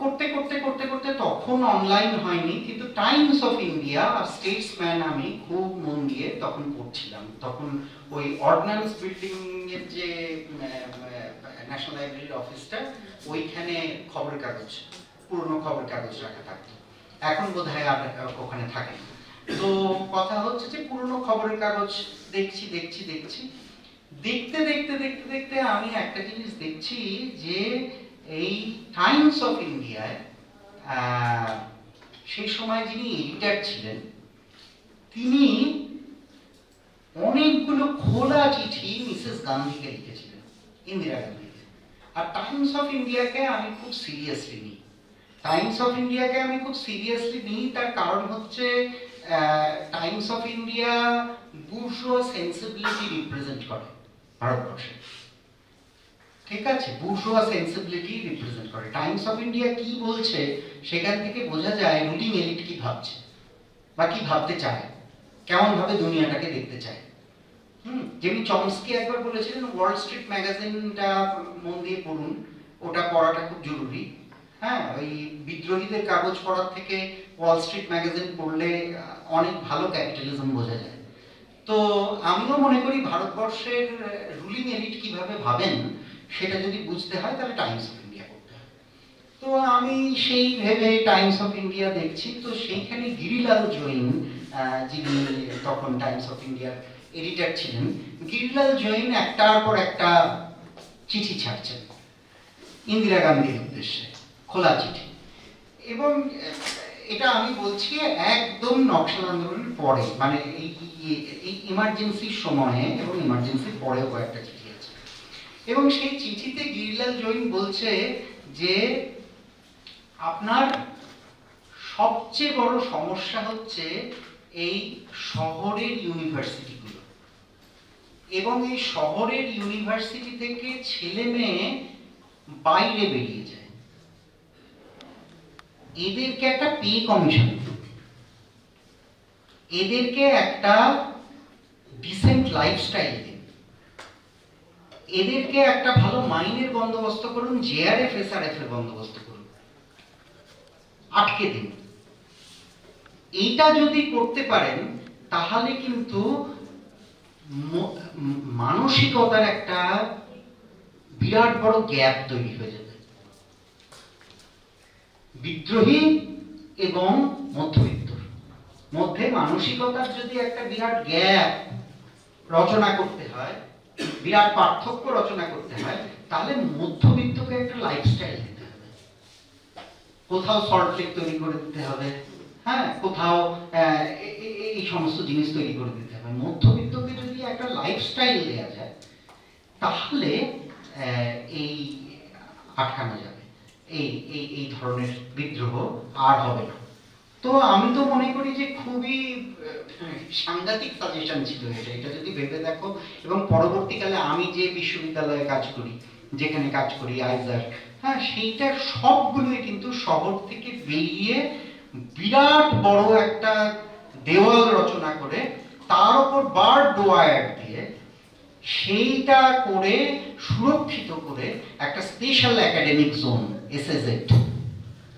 করতে করতে করতে করতে তখন অনলাইন হয়নি, কিন্তু টাইমস অফ ইন্ডিয়া আর স্টেটসম্যান আমি খুব মন দিয়ে তখন পড়ছিলাম। তখন ওই অর্ডিন্যান্স বিল্ডিং এর যে ন্যাশনাল লাইব্রেরির অফিসটা, ওইখানে খবরের কাগজ, পুরনো খবরের কাগজ রাখা থাকতো, এখন বোধহয় আর ওখানে থাকে। তো কথা হচ্ছে যে পুরনো খবরের কাগজ দেখছি দেখছি দেখছি দেখতে দেখতে দেখতে দেখতে আমি একটা জিনিস দেখছি যে এই টাইমস অফ ইন্ডিয়ায় সেই সময় যিনি এডিটর ছিলেন, তিনি অনেকগুলো খোলা চিঠি মিসেস গান্ধীকে লিখেছিলেন, ইন্দিরা গান্ধীকে। আর টাইমস অফ ইন্ডিয়াকে আমি খুব সিরিয়াসলি নিই, তার কারণ হচ্ছে Times of India bourgeois sensibility represent করে ভারতবর্ষে, ঠিক আছে, বুর্জোয়া সেন্সিবিলিটি রিপ্রেজেন্ট করে। টাইমস অফ ইন্ডিয়া কি বলছে সেখান থেকে বোঝা যায় রুলিং এলিট কি ভাবছে বা কি ভাবতে চায়, কেমন ভাবে দুনিয়াটাকে দেখতে চায়। যেমনি চমস্কি একবার বলেছিলেন, ওয়াল স্ট্রিট ম্যাগাজিনটা মন দিয়ে পড়ুন, ওটা পড়াটা খুব জরুরি। হ্যাঁ, ওই বিদ্রোহীদের কাগজ পড়ার থেকে ওয়াল স্ট্রিট ম্যাগাজিন পড়লে অনেক ভালো ক্যাপিটালিজম বোঝা যায়। তো আমিও মনে করি ভারতবর্ষের রুলিং এলিট কিভাবে ভাবেন সেটা যদি বুঝতে হয় তাহলে টাইমস অফ ইন্ডিয়া পড়তে হয়। তো আমি সেই ভেবে টাইমস অফ ইন্ডিয়া দেখছি। তো সেইখানে গিরিলাল জৈন, যিনি তখন টাইমস অফ ইন্ডিয়ার এডিটর ছিলেন, গিরিলাল জৈন একটার পর একটা চিঠি ছাড়ছেন ইন্দিরা গান্ধীর উদ্দেশ্যে, খোলা চিঠি। এবং এটা আমি বলছি একদম নকশাল আন্দোলনের পরে, মানে এই ইমার্জেন্সির সময়ে এবং ইমার্জেন্সির পরেও কয়েকটা চিঠি আছে। এবং সেই চিঠিতে গিরিলাল জৈন বলছে যে আপনার সবচেয়ে বড় সমস্যা হচ্ছে এই শহরের ইউনিভার্সিটিগুলো, এবং এই শহরের ইউনিভার্সিটি থেকে ছেলে মেয়ে বাইরে বেরিয়ে যায়, এদেরকে একটা পে কমিশন, এদেরকে একটা ডিসেন্ট লাইফস্টাইল দিন, এদেরকে একটা ভালো মাইনের বন্দোবস্ত করুন, জেআরএফ এসআরএফ এর বন্দোবস্ত করুন, আটকে দিন। এইটা যদি করতে পারেন তাহলে কিন্তু মানসিকতার একটা বিরাট বড় গ্যাপ তৈরি হয়ে যাবে। বিদ্রোহী এবং মধ্যবিত্তর মধ্যে মানসিকতার যদি একটা বিরাট গ্যাপ রচনা করতে হয়, বিরাট পার্থক্য রচনা করতে হয়, তাহলে মধ্যবিত্তকে একটা লাইফস্টাইল দিতে হবে। কোথাও সল্ট লেক তৈরি করে দিতে হবে, হ্যাঁ, কোথাও এই সমস্ত জিনিস তৈরি করে দিতে হবে। মধ্যবিত্তকে যদি একটা লাইফস্টাইল দেওয়া যায় তাহলে এই আটকানো যাবে, এই ধরনের বিদ্রোহ আর হবে না। তো আমি তো মনে করি যে খুবই সাংঘাতিক সাজেশন ছিল এটা যদি ভেবে দেখো। এবং পরবর্তীকালে আমি যে বিশ্ববিদ্যালয়ে কাজ করি, যেখানে কাজ করি আইজার, হ্যাঁ, সেইটা সবগুলোই কিন্তু শহর থেকে বেরিয়ে বিরাট বড় একটা দেওয়াল রচনা করে তার উপর বার্ড ওয়্যার দিয়ে সেইটা করে সুরক্ষিত করে একটা স্পেশাল একাডেমিক জোন এসএজেড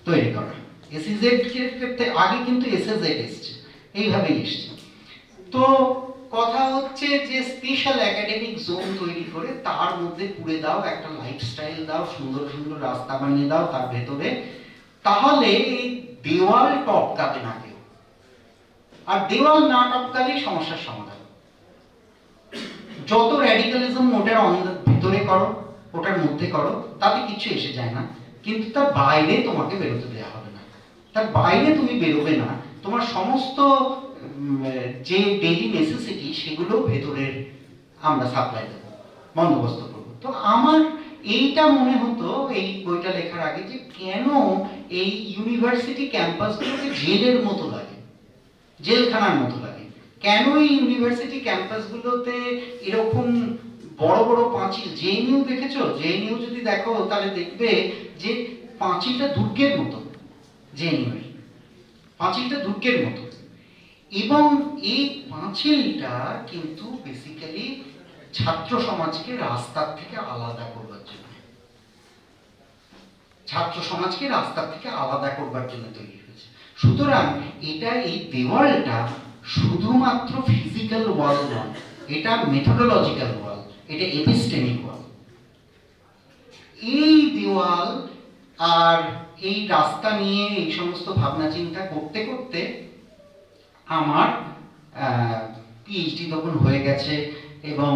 তৈরি করা। এসএজেড ক্ষেত্রে আগে কিন্তু এসএজেড এসছে, এইভাবেই এসছে। তো কথা হচ্ছে যে স্পেশাল একাডেমিক জোন তৈরি করে তার মধ্যে পুড়ে দাও, একটা লাইফস্টাইল দাও, সুন্দর সুন্দর রাস্তা বানিয়ে দাও তার ভেতরে, তাহলে এই দেওয়াল টপকাবে না কেউ। আর দেওয়াল না টপকালেই সমস্যার সমাধান। যত র্যাডিক্যালিজম ওটার ভিতরে করো, ওটার মধ্যে করো, তাতে কিছু এসে যায় না, কিন্তু তার বাইরে তোমাকে বেরোতে দেওয়া হবে না। তার বাইরে তুমি বেরোবে না, তোমার সমস্ত যে ডেইলি নেসেসিটি সেগুলো ভেতরের আমরা সাপ্লাই দেবো, বন্দোবস্ত করবো। তো আমার এইটা মনে হতো এই বইটা লেখার আগে যে কেন এই ইউনিভার্সিটি ক্যাম্পাসগুলোকে জেলের মতো লাগে, জেলখানার মতো লাগে। কেন এই ইউনিভার্সিটি ক্যাম্পাসগুলোতে এরকম বড় বড় পাঁচিল, জেএনইউ দেখেছো? জেএনইউ যদি দেখো তাহলে দেখবে যে পাঁচিলটা দুর্গের মতো, জেএনইউ এর পাঁচিলটা দুর্গের মতো। এবং এই পাঁচিলটা কিন্তু বেসিক্যালি ছাত্র সমাজকে রাস্তার থেকে আলাদা করবার জন্য, ছাত্র সমাজকে রাস্তার থেকে আলাদা করবার জন্য তৈরি হয়েছে। সুতরাং এটা, এই দেওয়ালটা শুধুমাত্র ফিজিক্যাল ওয়াল নয়, এটা মেথোডোলজিক্যাল ওয়াল, এটা এপিস্টেমিক ওয়াল। এই দেওয়াল আর এই রাস্তা নিয়ে এই সমস্ত ভাবনা চিন্তা করতে করতে আমার পিএইচডি তখন হয়ে গেছে, এবং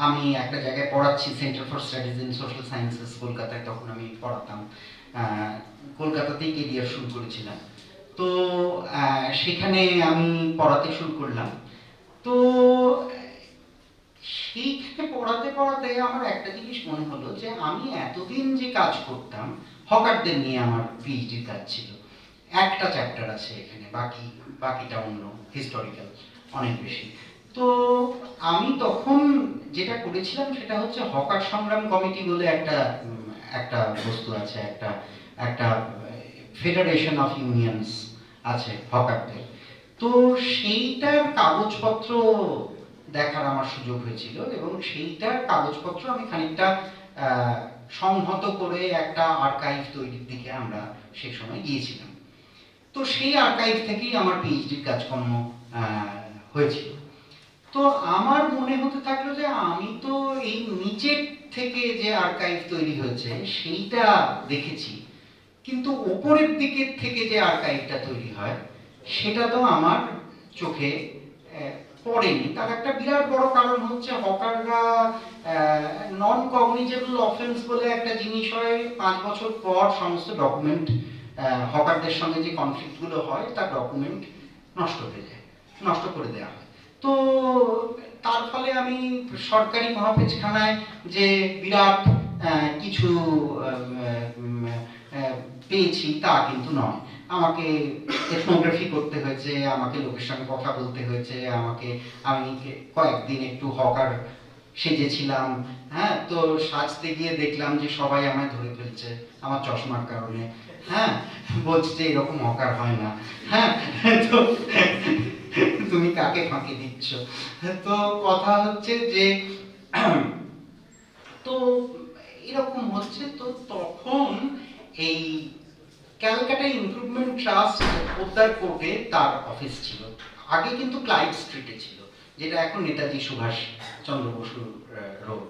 আমি একটা জায়গায় পড়াচ্ছি, centre for studies in social sciences কলকাতায়, তখন আমি পড়াতাম। কলকাতাতেই কেরিয়ার শুরু করেছিলাম। তো সেখানে আমি পড়াতে শুরু করলাম। তো সেইখানে পড়াতে পড়াতে আমার একটা জিনিস মনে হলো যে আমি এতদিন যে কাজ করতাম, হকারদের নিয়ে আমার পিএইচডি কাজ ছিল, একটা চ্যাপ্টার আছে এখানে, বাকিটা অন্য হিস্টোরিক্যাল অনেক বেশি। তো আমি তখন যেটা করেছিলাম সেটা হচ্ছে হকার সংগ্রাম কমিটি বলে একটা বস্তু আছে, একটা ফেডারেশন অফ ইউনিয়নস আছে হকারদের। তো সেইটার কাগজপত্র দেখার আমার সুযোগ হয়েছিল, এবং সেইটার কাগজপত্র আমি খানিকটা সংহত করে একটা আর্কাইভ তৈরির দিকে আমরা সেই সময় গিয়েছিলাম। তো সেই আর্কাইভ থেকেই আমার পিএইচডির কাজকর্ম হয়েছিল। তো আমার মনে হতে থাকলো যে আমি তো এই নিচের থেকে যে আর্কাইভ তৈরি হয়েছে সেইটা দেখেছি, কিন্তু উপরের দিকের থেকে যে আর্কাইভটা তৈরি হয় সেটা তো আমার চোখে পড়েনি, তার একটা বিরাট বড় কারণ হচ্ছে হকাররা নন কগনিজেবল অফেন্স বলে একটা জিনিস হয়, 5 বছর পর সমস্ত ডকুমেন্ট হকারদের সঙ্গে যে কনফ্লিক্টগুলো হয় তার ডকুমেন্ট নষ্ট হয়ে যায়, নষ্ট করে দেওয়া হয়। তো তার ফলে আমি সরকারি মহাপেজখানায় যে বিরাট কিছু পেয়েছি তা কিন্তু নয়। আমাকে এথনোগ্রাফি করতে হয়েছে, আমাকে লোকের সঙ্গে কথা বলতে হয়েছে, আমি কয়েকদিন একটু হকার সেজেছিলাম। হ্যাঁ, তো সাজতে গিয়ে দেখলাম যে সবাই আমায় ধরে ফেলছে আমার চশমার কারণে। হ্যাঁ, বলছে যে এরকম হকার হয় না। হ্যাঁ, তো তুমি কাকে ফাঁকি দিচ্ছ? তো কথা হচ্ছে যে তো এরকম হচ্ছে। তো তখন এই ক্যালকাটা ইমপ্রুভমেন্ট ট্রাস্ট পোদ্দার কোর্টে তার অফিস ছিল, আগে কিন্তু ক্লাইভ স্ট্রিটে ছিল, যেটা এখন নেতাজি সুভাষ চন্দ্র বসু রোড,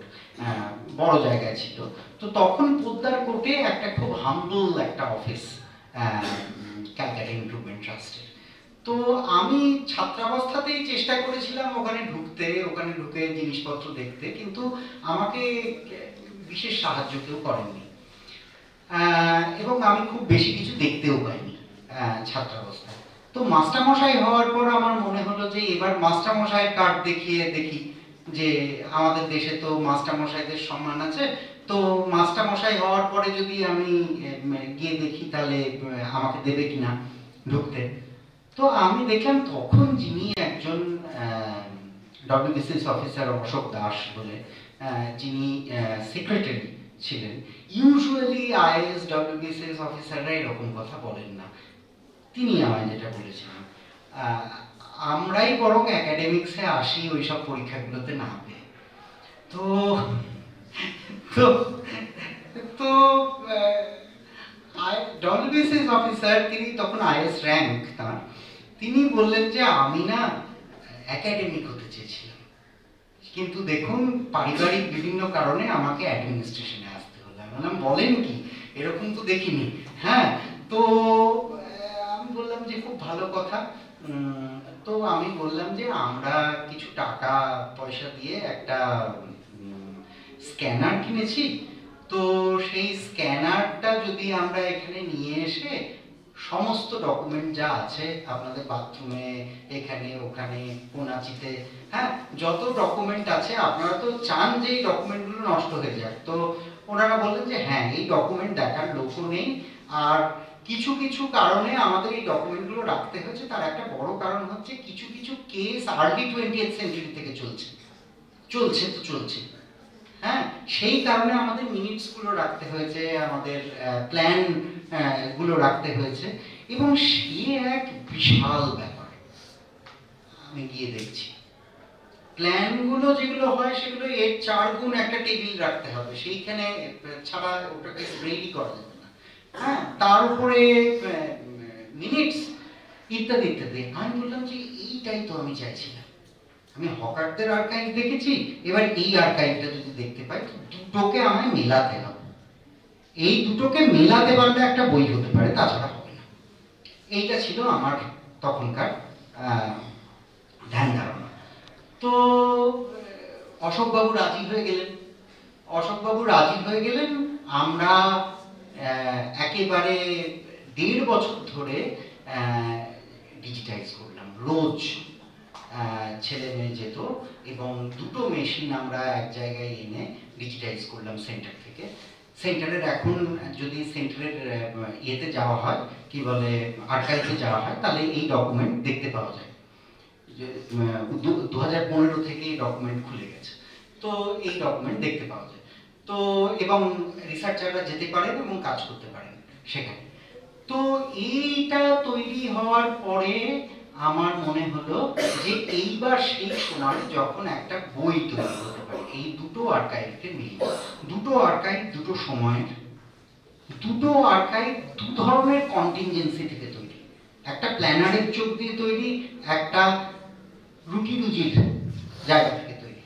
বড় জায়গায় ছিল। তো তখন পোদ্দার কোর্টে একটা খুব হাম্বল একটা অফিস ক্যালকাটা ইমপ্রুভমেন্ট ট্রাস্টের। তো আমি ছাত্রাবস্থাতেই চেষ্টা করেছিলাম ওখানে ঢুকে জিনিসপত্র দেখতে, কিন্তু আমাকে বিশেষ সাহায্য কেউ করেননি, এবং আমি খুব বেশি কিছু দেখতেও পাইনি ছাত্রাবস্থায়। তো মাস্টারমশাই হওয়ার পর আমার মনে হলো যে এবার মাস্টারমশাইয়ের কার্ড দেখিয়ে দেখি যে আমাদের দেশে তো মাস্টারমশাইদের সম্মান আছে, তো মাস্টারমশাই হওয়ার পরে যদি আমি গিয়ে দেখি তাহলে আমাকে দেবে কিনা ঢুকতে। তো আমি দেখলাম তখন যিনি একজন ডব্লিউবিসিএস অফিসার অশোক দাস বলে, যিনি সেক্রেটারি ছিলেন। ইউজুয়ালি আইএএস ডব্লিউবিসিএস অফিসাররা এরকম কথা বলেন না, তিনি আমায় যেটা বলেছিলেন, আমরাই বরং একাডেমিক্সে আসি ওইসব পরীক্ষাগুলোতে না পেয়ে। তো তো তো ডব্লিউবিসিএস অফিসার, তিনি তখন আইএস র্যাঙ্ক তার, তিনি বললেন যে আমি না একাডেমিক হতে চেয়েছিলাম, কিন্তু দেখুন পারিবারিক বিভিন্ন কারণে আমাকে অ্যাডমিনিস্ট্রেশনে আসতে হলো। আমি বললাম বলেন কি, এরকম তো দেখিনি। হ্যাঁ, তো আমি বললাম যে খুব ভালো কথা। তো আমি বললাম যে আমরা কিছু টাকা পয়সা দিয়ে একটা স্ক্যানার কিনেছি, তো সেই স্ক্যানারটা যদি আমরা এখানে নিয়ে এসে সমস্ত ডকুমেন্ট যা আছে আপনাদের বাথরুমে, এখানে ওখানে কোনাচিতে, হ্যাঁ, যত ডকুমেন্ট আছে, আপনারা তো চান যে এই ডকুমেন্টগুলো নষ্ট হয়ে যাক। তো ওনারা বললেন যে হ্যাঁ, এই ডকুমেন্ট দেখার লোকও নেই, আর কিছু কিছু কারণে আমাদের এই ডকুমেন্টগুলো রাখতে হয়েছে। তার একটা বড় কারণ হচ্ছে কিছু কিছু কেস আর্লি 20th সেঞ্চুরি থেকে চলছে। হ্যাঁ, সেই কারণে আমাদের মিনিটসগুলো রাখতে হয়েছে, আমাদের প্ল্যান গুলো রাখতে হয়েছে, এবং সে এক বিশাল ব্যাপার। আমি গিয়ে দেখছি প্ল্যানগুলো যেগুলো হয় সেগুলো এর 4 গুণ একটা টেবিল রাখতে হবে, সেইখানে ছাড়া ওটাকে রেডি করা যাবে না। হ্যাঁ, তার উপরে মিনিটস ইত্যাদি ইত্যাদি। আমি বললাম যে এইটাই তো আমি চাইছিলাম। আমি হকারদের আর্কাইভ দেখেছি, এবার এই আর্কাইভটা যদি দেখতে পাই, দুটোকে আমায় মেলাতে হবে। এই দুটোকে মেলাতে পারলে একটা বই হতে পারে, তাছাড়া হবে না। এইটা ছিল আমার তখনকার ধ্যান ধারণা। তো অশোকবাবু রাজি হয়ে গেলেন। আমরা একেবারে 1.5 বছর ধরে ডিজিটাইজ করলাম। রোজ ছেলে মেয়ে যেত, এবং 2টো মেশিন আমরা এক জায়গায় এনে ডিজিটাইজ করলাম সেন্টার থেকে। সেন্টারের এখন যদি সেন্টারের ইয়েতে যাওয়া হয়, কি বলে, আর্কাইভে যাওয়া হয়, তাহলে এই ডকুমেন্ট দেখতে পাওয়া যায়। 2015 থেকে এই ডকুমেন্ট খুলে গেছে, তো এই ডকুমেন্ট দেখতে পাওয়া যায়। তো এবং রিসার্চাররা যেতে পারেন এবং কাজ করতে পারেন সেখানে। তো এইটা তৈরি হওয়ার পরে আমার মনে হলো যে এইবার সেই সময় যখন একটা বই তৈরি হতে পারে, এই দুটো আর্কাইভকে মিলিয়ে, দুটো আর্কাইভ দুটো সময়ের, দুটো আর্কাইভ দু ধরনের কন্টিনজেন্সি থেকে তৈরি। একটা প্ল্যানারের চোখ দিয়ে তৈরি, একটা রুটিরুজির জায়গা থেকে তৈরি।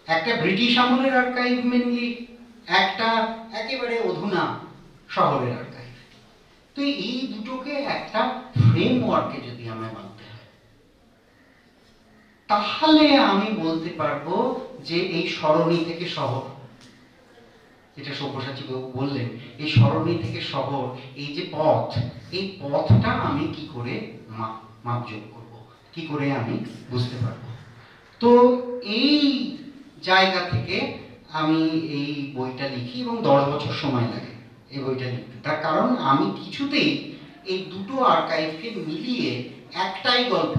একটা ব্রিটিশ আমলের আর্কাইভ মেনলি, একটা একেবারে অধুনা শহরের আর্কাইভ। তো এই দুটোকে একটা ফ্রেমওয়ার্কে যদি আমায় মানতে হয়, তাহলে আমি বলতে পারবো যে এই সরণি থেকে শহর, যেটা সব্যসাচী বাবু বললেন, এই সরণি থেকে শহর, এই যে পথ, এই পথটা আমি কি করে মাপযোগ করব, কি করে আমি বুঝতে পারবো। তো এই জায়গা থেকে আমি এই বইটা লিখি এবং 10 বছর সময় লাগে এই বইটা লিখতে। তার কারণ আমি কিছুতেই এই দুটো আর্কাইভকে মিলিয়ে একটাই গল্প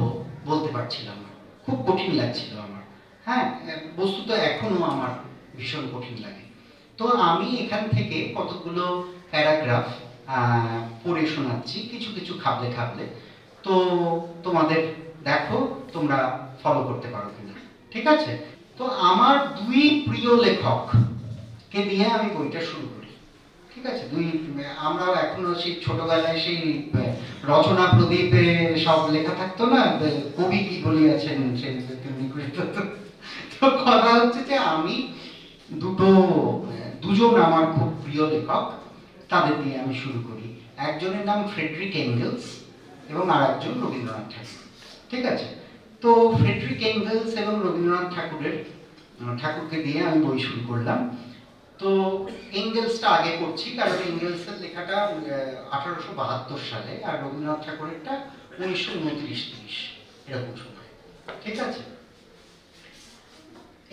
বলতে পারছিলাম না, খুব কঠিন লাগছিল আমার। হ্যাঁ, বস্তুত এখনো আমার ভীষণ কঠিন লাগে। তো আমি এখান থেকে কতগুলো প্যারাগ্রাফ পড়ে শোনাচ্ছি, কিছু কিছু খাবলে খাবলে। তো তোমাদের দেখো তোমরা ফলো করতে পারো কিনা, ঠিক আছে? তো আমার দুই প্রিয় লেখককে নিয়ে আমি বইটা শুরু করি, ঠিক আছে? আমরাও এখনো সেই ছোটবেলায় সেই রচনা প্রদীপে সব লেখা থাকতো না, কবি কি বলিয়াছেন সেই তেমনি করে। তো কথা হচ্ছে যে আমি দুজন আমার খুব প্রিয় লেখক, তাদের দিয়ে আমি শুরু করি। একজনের নাম ফ্রেডরিক এঙ্গেলস এবং আর একজন রবীন্দ্রনাথ ঠাকুর, ঠিক আছে? তো ফ্রেডরিক এঙ্গেলস এবং রবীন্দ্রনাথ ঠাকুরকে দিয়ে আমি বই শুরু করলাম। তো এঙ্গেলসটা আগে পড়ছি, কারণ এঙ্গেলসের লেখাটা 1872 সালে আর রবীন্দ্রনাথ ঠাকুরেরটা 1929-30 এরকম সময়, ঠিক আছে?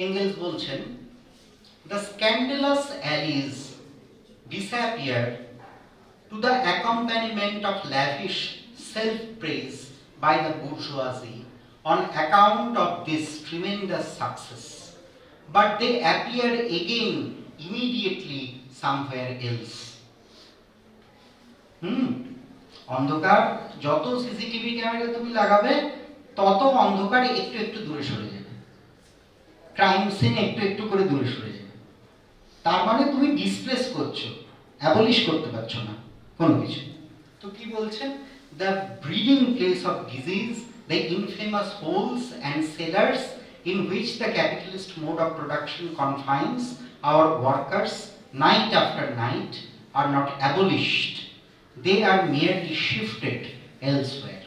এঙ্গেলস বলছেন, "The scandalous alleys disappear to the accompaniment of lavish self-praise by the bourgeoisie on account of this tremendous success, but they appear again immediately somewhere else." অন্ধকার, যত সিসিটিভি ক্যামেরা তুমি লাগাবে তত অন্ধকার একটু একটু দূরে সরে যাবে, ক্রাইম সিন একটু একটু করে দূরে সরে যাবে। তার মানে তুমি ডিসপ্লেস করছো, অ্যাবলিশ করতে পারছো না কোনো কিছু। তো কি বলছেন? "The breeding place of disease, the infamous holes and cellars in which the capitalist mode of production confines our workers night after night are not abolished, they are merely shifted elsewhere.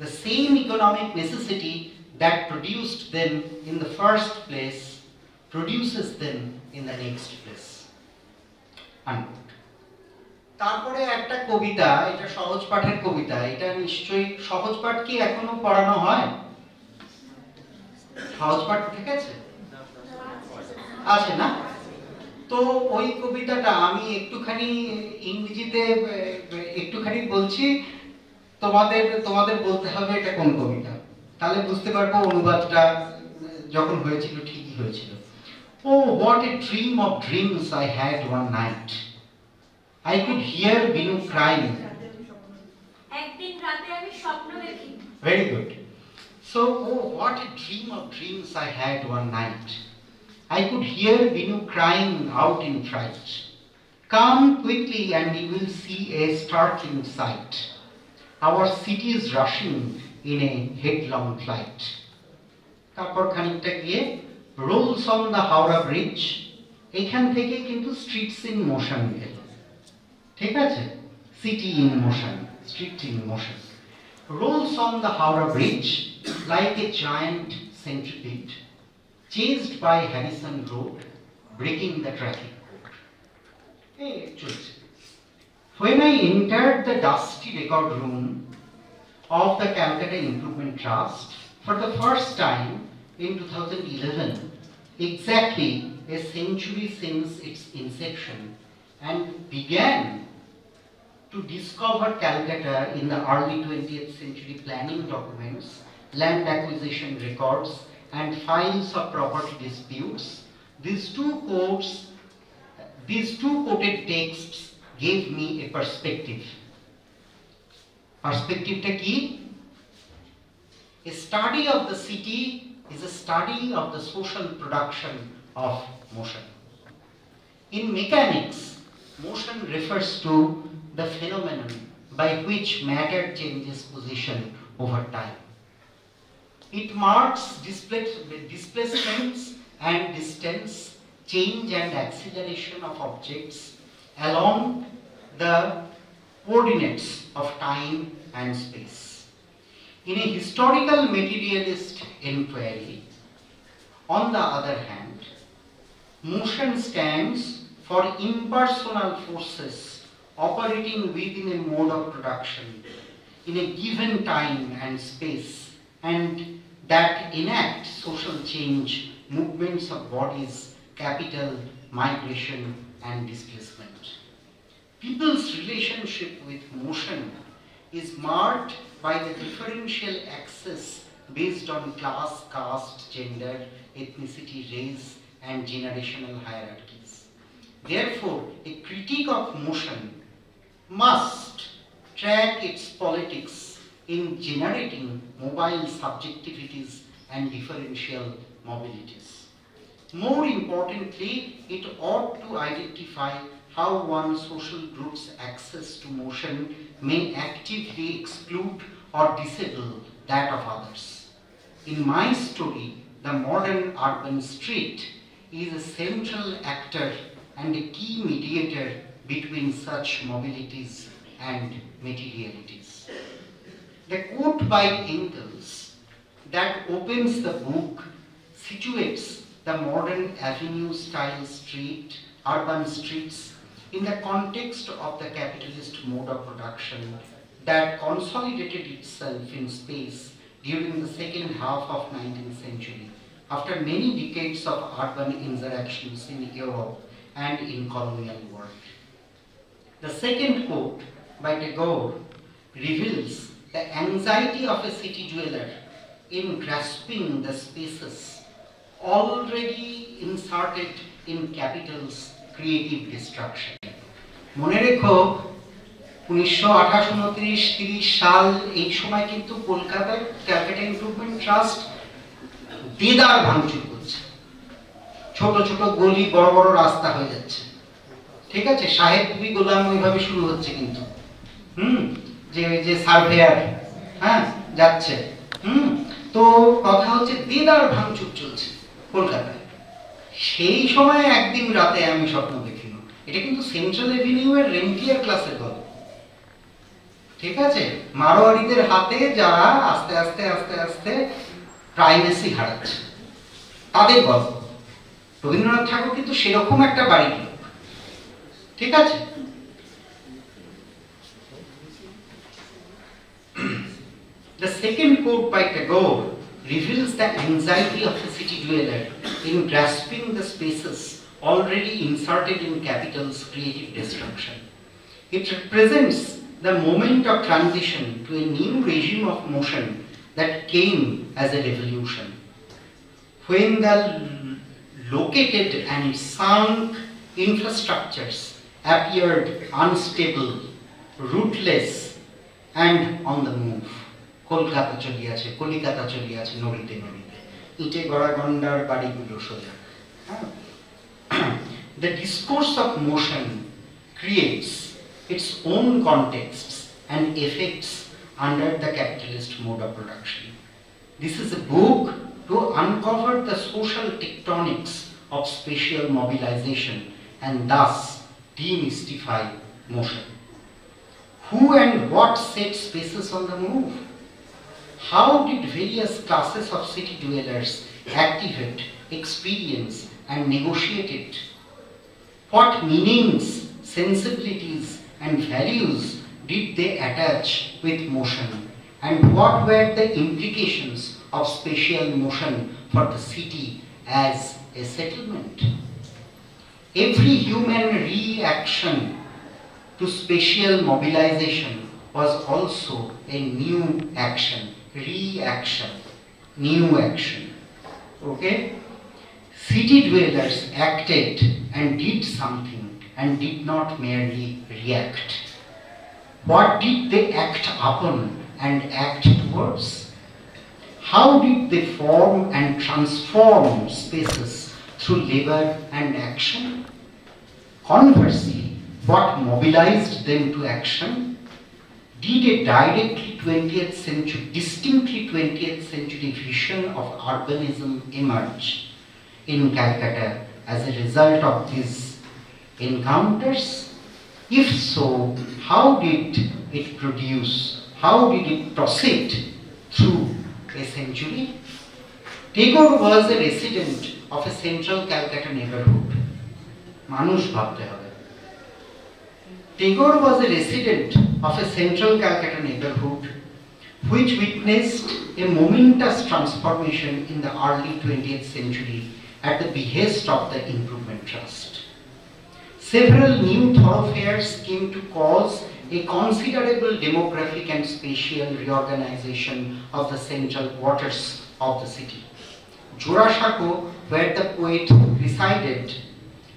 The same economic necessity that produced them in the first place produces them in the next place." তারপরে একটা কবিতা, এটা সহজ পাঠের কবিতা, এটা নিশ্চয়ই সহজ পাঠ কি এখনো পড়ানো হয়? সহজ পাঠ ঠিক আছে, আছে না? তো ওই কবিতাটা আমি একটুখানি ইংরেজিতে একটুখানি বলছি, তোমাদের বলতে হবে এটা কোন কবিতা, তাহলে বুঝতে পারবো অনুবাদটা যখন হয়েছিল ঠিকই হয়েছিল। "Oh, what a dream of dreams I had one night. I could hear Binu crying." একদিন রাতে আমি স্বপ্ন দেখি। Very good. So, oh, what a dream of dreams I had one night. I could hear Binu crying out in fright. "Come quickly and you will see a startling sight. Our city is rushing in a headlong flight." তারপর খানিকটা গিয়ে "Rolls on the Howrah Bridge." এখান থেকে কিন্তু streets in motion গেল, ঠিক আছে? City in motion, street in motion. "Rolls on the Howrah Bridge like a giant centipede, chased by Harrison Road, breaking the traffic code." Hey, চলছে। "When I entered the dusty record room of the Calcutta Improvement Trust for the first time in 2011, exactly a century since its inception, and began to discover Calcutta in the early 20th century planning documents, land acquisition records, and files of property disputes, these two quoted texts gave me a perspective. Perspective-ta ki? A study of the city is a study of the social production of motion. In mechanics, motion refers to the phenomenon by which matter changes position over time. It marks displacements and distance, change and acceleration of objects along the coordinates of time and space. In a historical materialist inquiry, on the other hand, motion stands for impersonal forces operating within a mode of production in a given time and space, and that enact social change, movements of bodies, capital, migration, and displacement. People's relationship with motion is marked by the differential access based on class, caste, gender, ethnicity, race, and generational hierarchies. Therefore, a critique of motion must track its politics in generating mobile subjectivities and differential mobilities. More importantly, it ought to identify how one social group's access to motion may actively exclude or disable that of others. In my story, the modern urban street is a central actor and a key mediator between such mobilities and materialities. The quote by Engels that opens the book situates the modern avenue-style urban streets in the context of the capitalist mode of production that consolidated itself in space during the second half of 19th century, after many decades of urban interactions in Europe and in colonial world. The second quote by Tagore reveals the anxiety of a city dweller in grasping the spaces already inserted in capital's creative destruction. মনে রেখো 1928-29-30 সাল এই সময় কিন্তু কলকাতায় Calcutta improvement trust দেদার ভাঙচুর করছে, ছোট ছোট গলি বড় বড় রাস্তা হয়ে যাচ্ছে, ঠিক আছে, সাহেবপুরি গোলাম ওইভাবে শুরু হচ্ছে কিন্তু যে সার্ভেয়ার যাচ্ছে, তো কথা হচ্ছে দেদার ভাঙচুর চলছে কলকাতায়। সেই সময় একদিন রাতে আমি স্বপ্ন দেখিল, এটা কিন্তু সেন্ট্রাল এভিনিউ এর রেন্টিয়ার ক্লাসের গল্প, ঠিক আছে, মারোয়ারিদের হাতে যারা আস্তে আস্তে আস্তে আস্তে প্রাইমেসি হারাচ্ছে তাদের গল্প। রবীন্দ্রনাথ ঠাকুর কিন্তু সেরকম একটা বাড়ির লোক, ঠিক আছে। The second quote by Tagore reveals the anxiety of a city dweller in grasping the spaces already inserted in capital's creative destruction. It represents the moment of transition to a new regime of motion that came as a revolution. When the located and sunk infrastructures appeared unstable, rootless, and on the move. Kolkata চলিয়াছে, কলিকাতা চলিয়াছে নড়িতে নড়িতে, ইটে গড়া গন্ডার বাড়িগুলো সোজা। The discourse of motion creates its own contexts and effects under the capitalist mode of production. This is a book to uncover the social tectonics of spatial mobilization and thus demystify motion. Who and what set spaces on the move? How did various classes of city dwellers activate, experience, and negotiate it? What meanings, sensibilities, and values did they attach with motion? And what were the implications of spatial motion for the city as a settlement? Every human reaction to spatial mobilization was also a new action, reaction, new action. Okay? City dwellers acted and did something and did not merely react. What did they act upon and act towards? How did they form and transform spaces through labor and action? Conversely, what mobilized them to action? Did a distinctly 20th century vision of urbanism emerge in Calcutta as a result of these encounters? If so, how did it produce, how did it proceed through a century. Tagore was a resident of a central Calcutta neighborhood. Manush bhabte hobe. Tagore was a resident of a central Calcutta neighborhood which witnessed a momentous transformation in the early 20th century at the behest of the Improvement Trust. Several new thoroughfares came to cause a considerable demographic and spatial reorganization of the central quarters of the city. Jorashako, where the poet resided,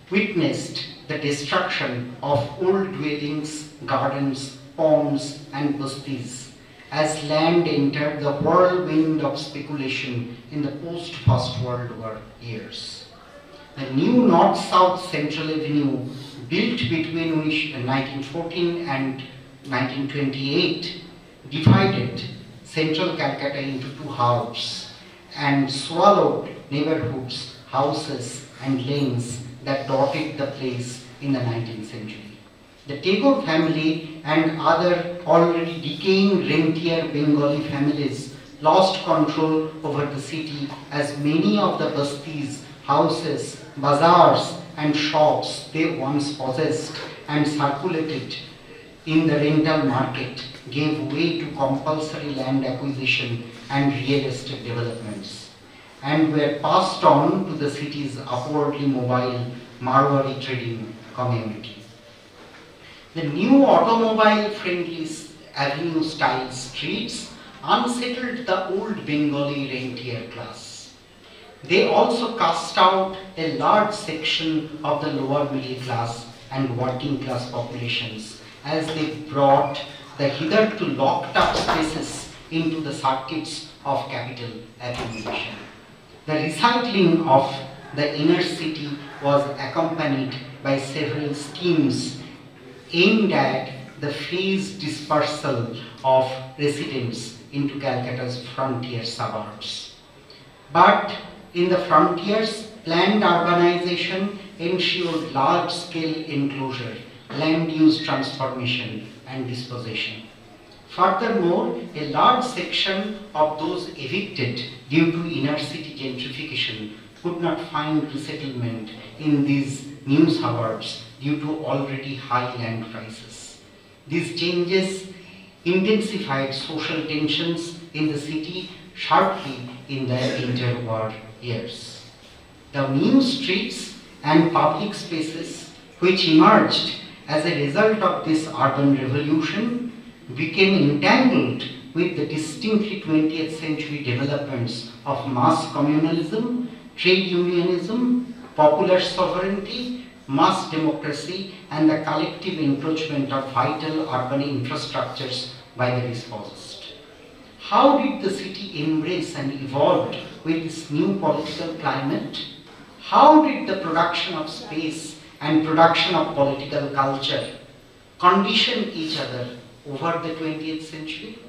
witnessed the destruction of old dwellings, gardens, ponds, and bastis as land entered the whirlwind of speculation in the post-First World War years. The new North-South Central Avenue, built between 1914 and 1928, divided central Calcutta into two halves and swallowed neighborhoods, houses, and lanes that dotted the place in the 19th century. The Tagore family and other already decaying rentier Bengali families lost control over the city as many of the bastis, houses, bazaars, and shops they once possessed and circulated in the rental market gave way to compulsory land acquisition and real estate developments, and were passed on to the city's upwardly mobile Marwari trading community. The new automobile-friendly avenue-style streets unsettled the old Bengali rentier class. They also cast out a large section of the lower middle class and working class populations as they brought the hitherto locked up spaces into the circuits of capital accumulation. The recycling of the inner city was accompanied by several schemes aimed at the phased dispersal of residents into Calcutta's frontier suburbs. But in the frontiers, planned urbanization ensured large-scale enclosure, land use transformation, and dispossession. Furthermore, a large section of those evicted due to inner city gentrification could not find resettlement in these new suburbs due to already high land prices. These changes intensified social tensions in the city sharply in the interwar years. The new streets and public spaces which emerged as a result of this urban revolution became entangled with the distinctly 20th century developments of mass communalism, trade unionism, popular sovereignty, mass democracy, and the collective encroachment of vital urban infrastructures by the dispossessed. How did the city embrace and evolve with this new political climate? How did the production of space and production of political culture condition each other over the 20th century?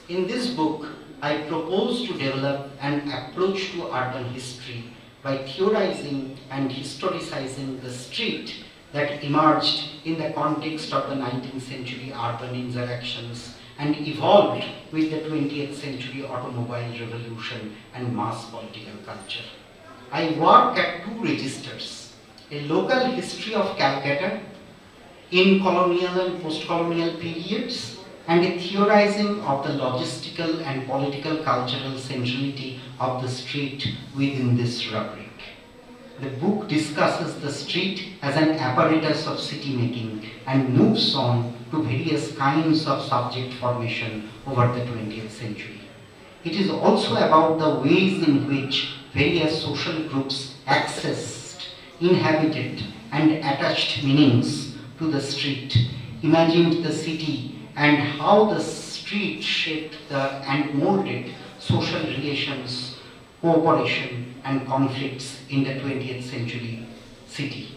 In this book, I propose to develop an approach to urban history by theorizing and historicizing the street that emerged in the context of the 19th century urban interactions and evolved with the 20th century automobile revolution and mass political culture. I work at two registers: a local history of Calcutta in colonial and post-colonial periods, and a theorizing of the logistical and political cultural centrality of the street within this rubric. The book discusses the street as an apparatus of city making and moves on to various kinds of subject formation over the 20th century. It is also about the ways in which various social groups accessed, inhabited, and attached meanings to the street, imagined the city, and how the street shaped and molded social relations, cooperation, and conflicts in the 20th century city.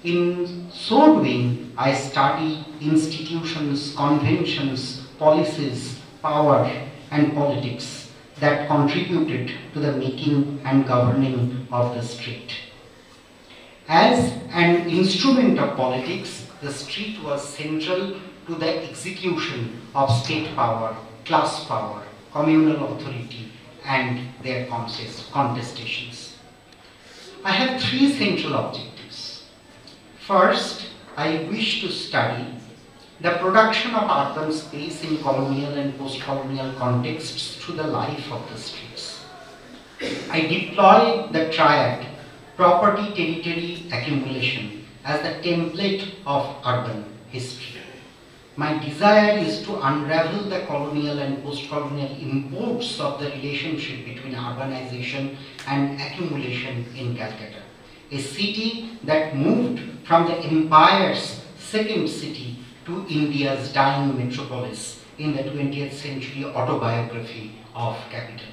In so doing, I study institutions, conventions, policies, power, and politics that contributed to the making and governing of the street. As an instrument of politics, the street was central to the execution of state power, class power, communal authority and their contestations. I have three central objectives. First, I wish to study the production of urban space in colonial and post-colonial contexts through the life of the streets. I deploy the triad property-territory accumulation as the template of urban history. My desire is to unravel the colonial and post-colonial imports of the relationship between urbanization and accumulation in Calcutta, a city that moved from the empire's second city to India's dying metropolis in the 20th century autobiography of Capital.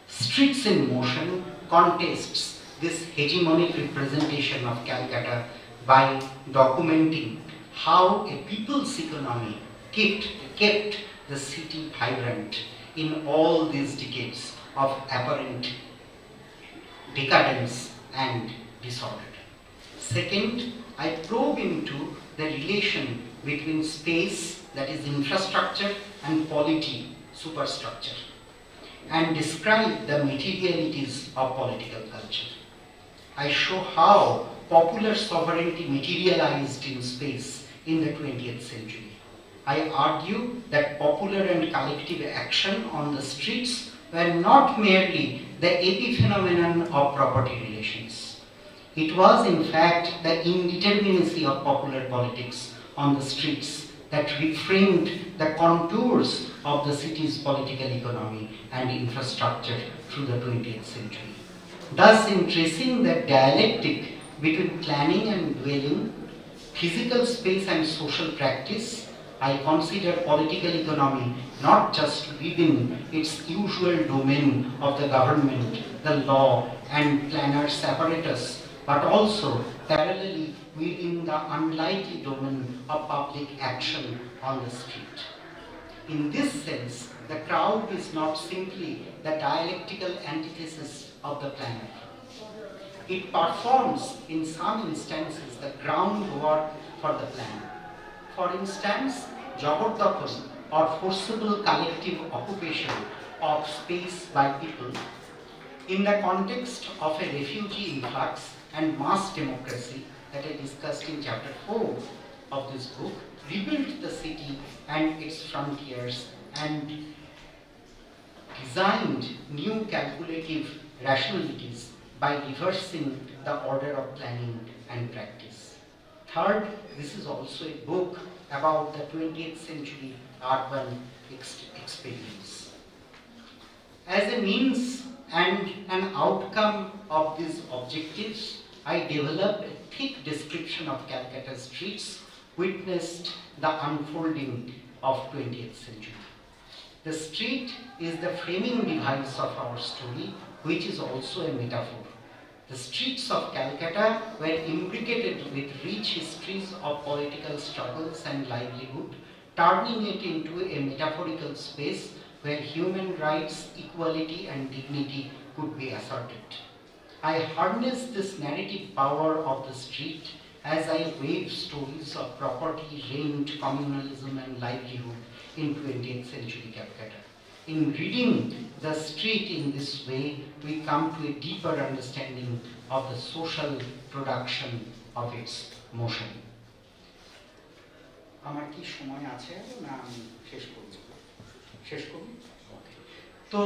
Streets in Motion contests this hegemonic representation of Calcutta by documenting how a people's economy kept the city vibrant in all these decades of apparent decadence and disorder. Second, I probe into the relation between space, that is infrastructure, and polity, superstructure, and describe the materialities of political culture. I show how popular sovereignty materialized in space in the 20th century. I argue that popular and collective action on the streets were not merely the epiphenomenon of property relations. It was in fact the indeterminacy of popular politics on the streets that reframed the contours of the city's political economy and infrastructure through the 20th century. Thus, in tracing the dialectic between planning and dwelling, physical space and social practice, I consider political economy not just within its usual domain of the government, the law, and planners' apparatus, but also parallelly within the unlikely domain of public action on the street. In this sense, the crowd is not simply the dialectical antithesis of the planner. It performs, in some instances, the groundwork for the planner. For instance, Jabardakhan, or forcible collective occupation of space by people, in the context of a refugee influx and mass democracy that I discussed in chapter 4 of this book, rebuilt the city and its frontiers and designed new calculative rationalities by reversing the order of planning and practice. Third, this is also a book about the 20th century urban experience. As a means and an outcome of these objectives, I developed a thick description of Calcutta streets, witnessed the unfolding of 20th century. The street is the framing device of our story, which is also a metaphor. The streets of Calcutta were imbricated with rich histories of political struggles and livelihood, turning it into a metaphorical space where human rights, equality, and dignity could be asserted. I harnessed this narrative power of the street as I wave stories of property, rent, communalism, and livelihood in 20th century Calcutta. In reading the street in this way, we come to a deeper understanding of the social production of its motion. আমার কি সময় আছে না আমি শেষ করব? শেষ করব? তো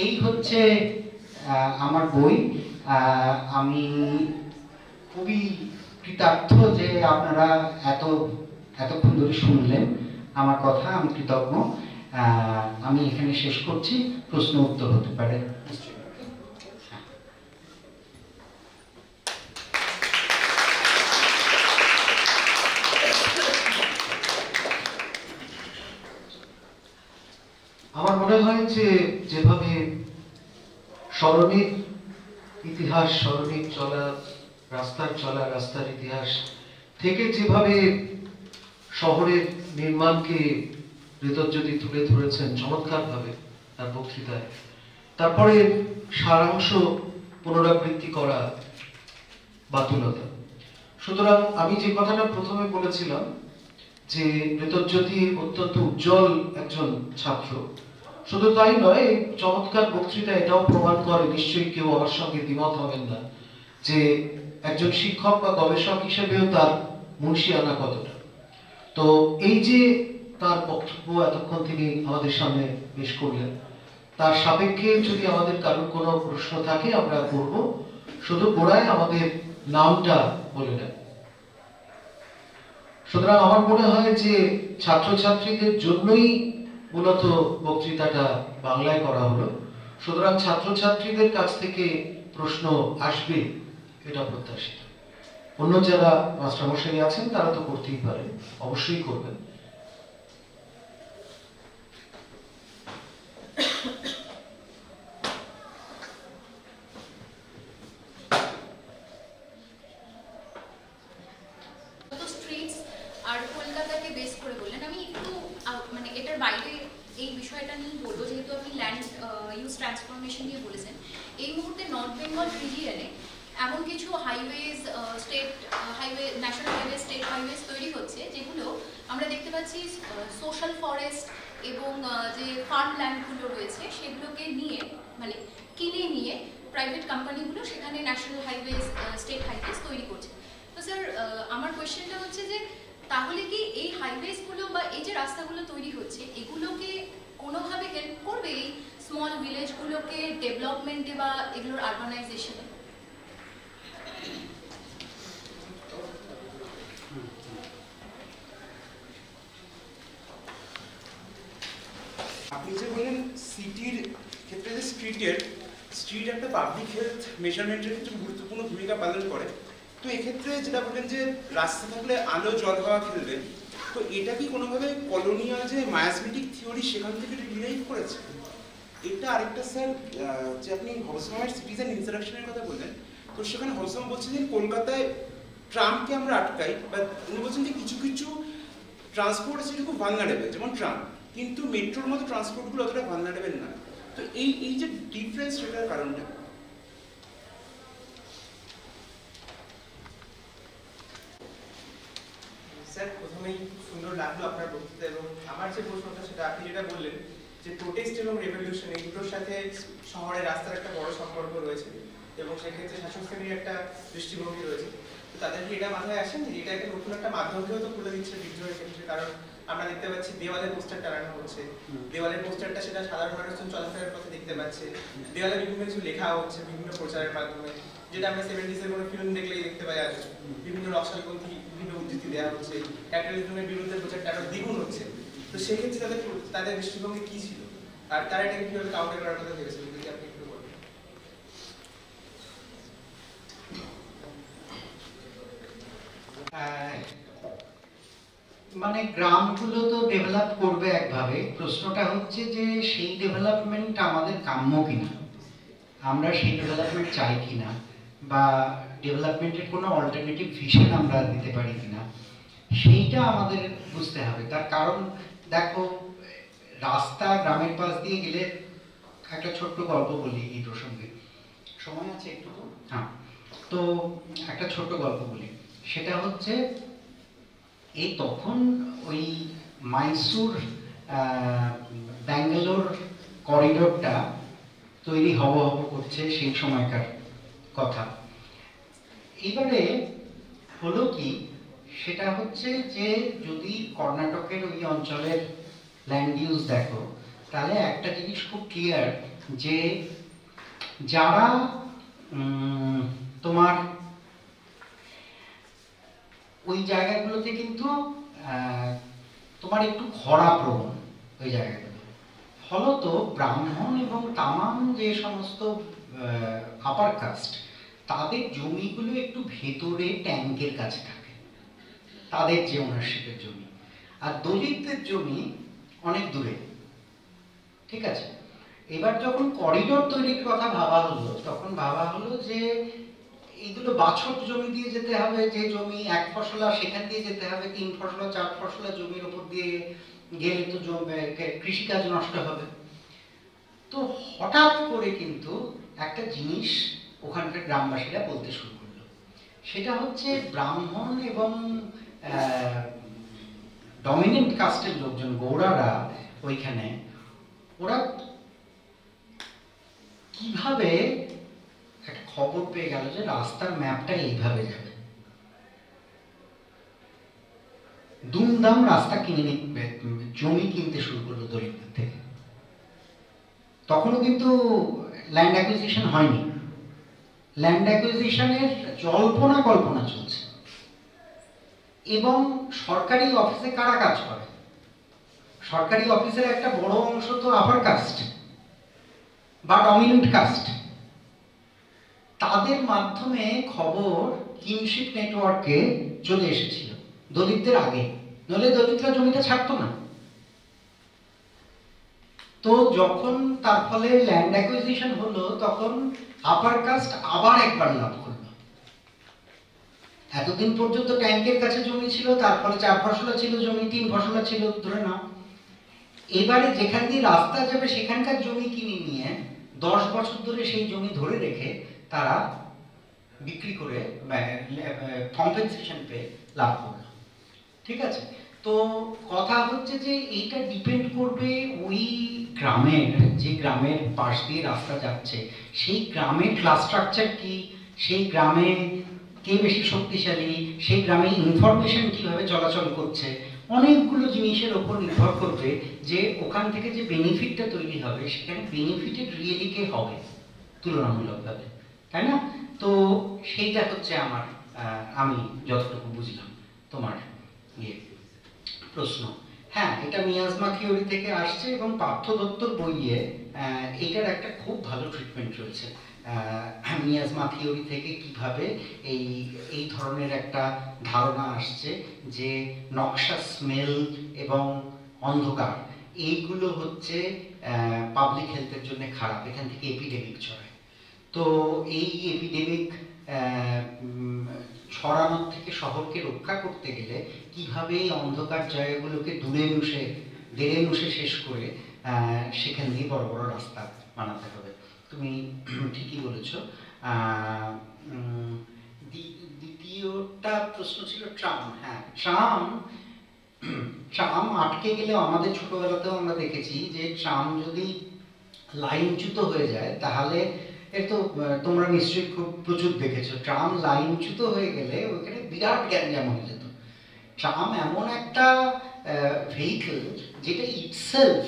এই হচ্ছে আমার বই। আমি খুবই কৃতজ্ঞ যে আপনারা এতক্ষণ ধরে শুনলেন আমার কথা। আমি কৃতজ্ঞ। আমি এখানে শেষ করছি, প্রশ্ন উত্তর হতে পারে। আমার মনে হয় যে যেভাবে স্মরণিক ইতিহাস, স্মরণিক চলা, রাস্তার ইতিহাস থেকে যেভাবে শহরের নির্মাণকে ঋতজ্যোতি তুলে ধরেছেন চমৎকারভাবে তার বক্তৃতায়, তারপরে সারাংশ পুনরাবৃত্তি করা বাতুলতা। সুতরাং আমি যে কথাটা প্রথমে বলেছিলাম যে ঋতজ্যোতি অত্যন্ত উজ্জ্বল একজন ছাত্র, শুধু তাই নয়, এই চমৎকার বক্তৃতা এটাও প্রমাণ করে, নিশ্চয়ই কেউ আমার সঙ্গে দ্বিমত হবেন না, যে একজন শিক্ষক বা গবেষক হিসেবেও তার মুন্সিয়ানা কতটা। তো এই যে তার বক্তব্য এতক্ষণ তিনি আমাদের সামনে পেশ করলেন, তার সাপেক্ষে যদি আমাদের কারোর কোনো প্রশ্ন থাকে আমরা করব। শুধু গোড়ায় আমাদের নামটা বলে নেন। সুতরাং আমার মনে হয় যে ছাত্রছাত্রীদের জন্যই মূলত বক্তৃতাটা বাংলায় করা হলো, সুতরাং ছাত্রছাত্রীদের কাছ থেকে প্রশ্ন আসবে এটা প্রত্যাশিত। অন্য যারা মাস্টারমশাই আছেন তারা তো করতেই পারে, অবশ্যই করবেন। আর কলকাতাকে বেস করে বললেন, আমি একটু মানে এটার বাইরে এই বিষয়টা নিয়ে বলবো, যেহেতু আপনি ল্যান্ড ইউজ ট্রান্সফরমেশন নিয়ে বলেছেন। এই মুহূর্তে নর্থ বেঙ্গল রিজিয়নে এমন কিছু highways, state highway, national highway, state highways তৈরি হচ্ছে, যেগুলো আমরা দেখতে পাচ্ছি সোশ্যাল ফরেস্ট এবং যে ফার্ম ল্যান্ডগুলো রয়েছে সেগুলোকে নিয়ে, মানে কিনে নিয়ে প্রাইভেট কোম্পানিগুলো সেখানে ন্যাশনাল হাইওয়েজ, স্টেট হাইওয়েজ তৈরি করছে। তো স্যার, আমার কোয়েশ্চেনটা হচ্ছে যে তাহলে কি এই হাইওয়েজগুলো বা এই যে রাস্তাগুলো তৈরি হচ্ছে এগুলোকে কোনোভাবে হেল্প করবে এই স্মল ভিলেজগুলোকে ডেভেলপমেন্টে বা এগুলোর আরবানাইজেশনে? আপনি যে বললেন সিটির ক্ষেত্রে যে স্ট্রিট একটা পাবলিক হেলথ মেজারমেন্টের ক্ষেত্রে গুরুত্বপূর্ণ ভূমিকা পালন করে। তো এক্ষেত্রে যেটা বললেন যে রাস্তা থাকলে আলো জল হাওয়া খেলবে, তো এটা কি কোনোভাবে কলোনিয়াল যে মায়াসমেটিক থিওরি সেখান থেকে ডিরাইভ করেছে? এটা আরেকটা স্যার, যে আপনি হবসমামের সিটিজেন ইন্টারাকশনের কথা বললেন, তো সেখানে হবসম বলছেন যে কলকাতায় ট্রামকে আমরা আটকাই, বা উনি বলছেন যে কিছু কিছু ট্রান্সপোর্ট আছে যেটা খুব ভালনারেবল, যেমন ট্রাম, কিন্তু মেট্রোর মতো ট্রান্সপোর্টগুলো অতটা ভালনারেবল না। তো এই যে ডিফারেন্স, সেটার কারণটা? স্যার, প্রথমেই সুন্দর লাগলো আপনার বক্তৃতা, এবং আমার যে প্রশ্নটা সেটা আপনি যেটা বললেন যে প্রোটেস্ট এবং রেভলিউশন এই দুটোর সাথে শহরের রাস্তার একটা বড় সম্পর্ক রয়েছে, এবং সেক্ষেত্রে শাসক শ্রেণীর একটা দৃষ্টিভঙ্গি রয়েছে। তো তাদের কি এটা মাথায় আসেন যে এটা একটা নতুন একটা মাধ্যমকেও তো খুলে দিচ্ছে বিদ্রোহের ক্ষেত্রে? কারণ আমরা দেখতে পাচ্ছি দেওয়ালে পোস্টার টানানো হচ্ছে, দেওয়ালের পোস্টারটা সেটা সাধারণ মানুষজন চলাফেরার পথে দেখতে পাচ্ছে, দেওয়ালে বিভিন্ন কিছু লেখা হচ্ছে বিভিন্ন প্রচারের মাধ্যমে, যেটা আমরা 70s এর কোনো ফিল্ম দেখলেই দেখতে পাই। আছে বিভিন্ন নকশালপন্থী বিভিন্ন উদ্ধৃতি দেওয়া হচ্ছে, ক্যাপিটালিজমের বিরুদ্ধে প্রচারটা আরো দ্বিগুণ হচ্ছে। তো সেক্ষেত্রে তাদের দৃষ্টিভঙ্গি কি ছিল, আর তারা এটাকে কিভাবে কাউন্টার করার কথা ভেবেছিল, যদি আপনি একটু বলেন। মানে গ্রামগুলো তো ডেভেলপ করবে একভাবে, প্রশ্নটা হচ্ছে যে সেই ডেভেলপমেন্ট আমাদের কাম্য কিনা, আমরা সেই ডেভেলপমেন্ট চাই কিনা, বা ডেভেলপমেন্টের কোনো অল্টারনেটিভ ভিশন আমরা দিতে পারি কিনা, সেইটা আমাদের বুঝতে হবে। তার কারণ দেখো, রাস্তা গ্রামের পাশ দিয়ে গেলে, একটা ছোট্ট গল্প বলি এই প্রসঙ্গে, সময় আছে একটু? হ্যাঁ, তো একটা ছোট্ট গল্প বলি। সেটা হচ্ছে এই তখন ওই মাইসুর ব্যাঙ্গালোর করিডোরটা তৈরি হব করছে, সেই সময়কার কথা। এবারে হলো কি, সেটা হচ্ছে যে যদি কর্ণাটকের ওই অঞ্চলের ল্যান্ড ইউজ দেখো, তাহলে একটা জিনিস খুব ক্লিয়ার, যে যারা তোমার ওই জায়গাগুলোতে কিন্তু তোমার একটু খরা প্রবণ ওই জায়গাগুলো, ফলত ব্রাহ্মণ এবং তামাম যে সমস্ত আপার কাস্ট, তাদের জমিগুলো একটু ভেতরে ট্যাঙ্কের কাছে থাকে, তাদের যে ওনারশিপের জমি, আর দলিতদের জমি অনেক দূরে। ঠিক আছে, এবার যখন করিডোর তৈরির কথা ভাবা হলো, তখন ভাবা হলো যে এইগুলো বাছর জমি দিয়ে যেতে হবে, যে জমি এক ফসলা সেখান দিয়ে যেতে হবে, 3 ফসলা 4 ফসলা জমির উপর দিয়ে গেলে তো কৃষিকাজ নষ্ট হবে। তো হঠাৎ করে কিন্তু একটা জিনিস ওখানকার গ্রামবাসীরা বলতে শুরু করলো, সেটা হচ্ছে ব্রাহ্মণ এবং ডমিনেন্ট কাস্টের লোকজন, গৌড়ারা ওইখানে ওরা কিভাবে একটা খবর পেয়ে গেল যে রাস্তার ম্যাপটা এইভাবে যাবে, দুমদাম রাস্তা কিনে জমি কিনতে শুরু করলো দলিতদের থেকে। তখনও কিন্তু ল্যান্ড অ্যাকুইজিশন হয়নি, ল্যান্ড অ্যাকুইজিশনের জল্পনা কল্পনা চলছে। এবং সরকারি অফিসে কারা কাজ করে? সরকারি অফিসের একটা বড় অংশ তো আপার কাস্ট বা ডমিনেন্ট কাস্ট। তাদের মাধ্যমে খবর কিনশিপ নেটওয়ার্কে চলে এসেছিল দলিতদের আগে, নইলে দলিতরা জমিটা ছাড়তো না। তো যখন তার ফলে ল্যান্ড অ্যাকুইজিশন হলো, তখন আপার কাস্ট আবার একবার লাভ করলো। এতদিন পর্যন্ত ট্যাঙ্কের কাছে জমি ছিল, তার ফলে 4 ফসলা ছিল জমি, 3 ফসলা ছিল ধরে নাও। এবারে যেখান দিয়ে রাস্তা যাবে সেখানকার জমি কিনে নিয়ে 10 বছর ধরে সেই জমি ধরে রেখে তারা বিক্রি করে কম্পেনসেশন পেয়ে লাভ করলো। ঠিক আছে, তো কথা হচ্ছে যে এইটা ডিপেন্ড করবে ওই গ্রামের, যে গ্রামের পাশ দিয়ে রাস্তা যাচ্ছে সেই গ্রামের ক্লাস স্ট্রাকচার কি, সেই গ্রামে কে বেশি শক্তিশালী, সেই গ্রামে ইনফরমেশন কিভাবে চলাচল করছে, অনেকগুলো জিনিসের ওপর নির্ভর করবে যে ওখান থেকে যে বেনিফিটটা তৈরি হবে সেখানে বেনিফিটেড রিয়েলি কে হবে তুলনামূলকভাবে, তাই না? তো সেইটা হচ্ছে আমার আমি যতটুকু বুঝলাম তোমার প্রশ্ন। হ্যাঁ, এটা মিয়াজমা থিওরি থেকে আসছে এবং পার্থ দত্তর বইয়ে এটার একটা খুব ভালো ট্রিটমেন্ট রয়েছে। মিয়াজমা থিওরি থেকে কিভাবে এই ধরনের একটা ধারণা আসছে যে নকশা, স্মেল এবং অন্ধকার এইগুলো হচ্ছে পাবলিক হেলথের জন্য খারাপ, এখান থেকে এপিডেমিক ছড়ায়। তো এই এপিডেমিক ছড়ানোর থেকে শহরকে রক্ষা করতে গেলে কিভাবে এই অন্ধকার জায়গাগুলোকে দেড়ে মুশে শেষ করে সেখান দিয়ে বড় বড় রাস্তা বানাতে হবে। তুমি ঠিকই বলেছ। দ্বিতীয়টা প্রশ্ন ছিল ট্রাম। হ্যাঁ, ট্রাম আটকে গেলেও আমাদের ছোটবেলাতেও আমরা দেখেছি যে ট্রাম যদি লাইনচ্যুত হয়ে যায় তাহলে তো তোমরা নিশ্চয়ই খুব প্রচুর দেখেছো, ট্রাম লাইনচ্যুত হয়ে গেলে ওইখানে বিরাট গ্যাঞ্জাম হয়ে যেত। ট্রাম এমন একটা ভেহিকল যেটা ইটসেলফ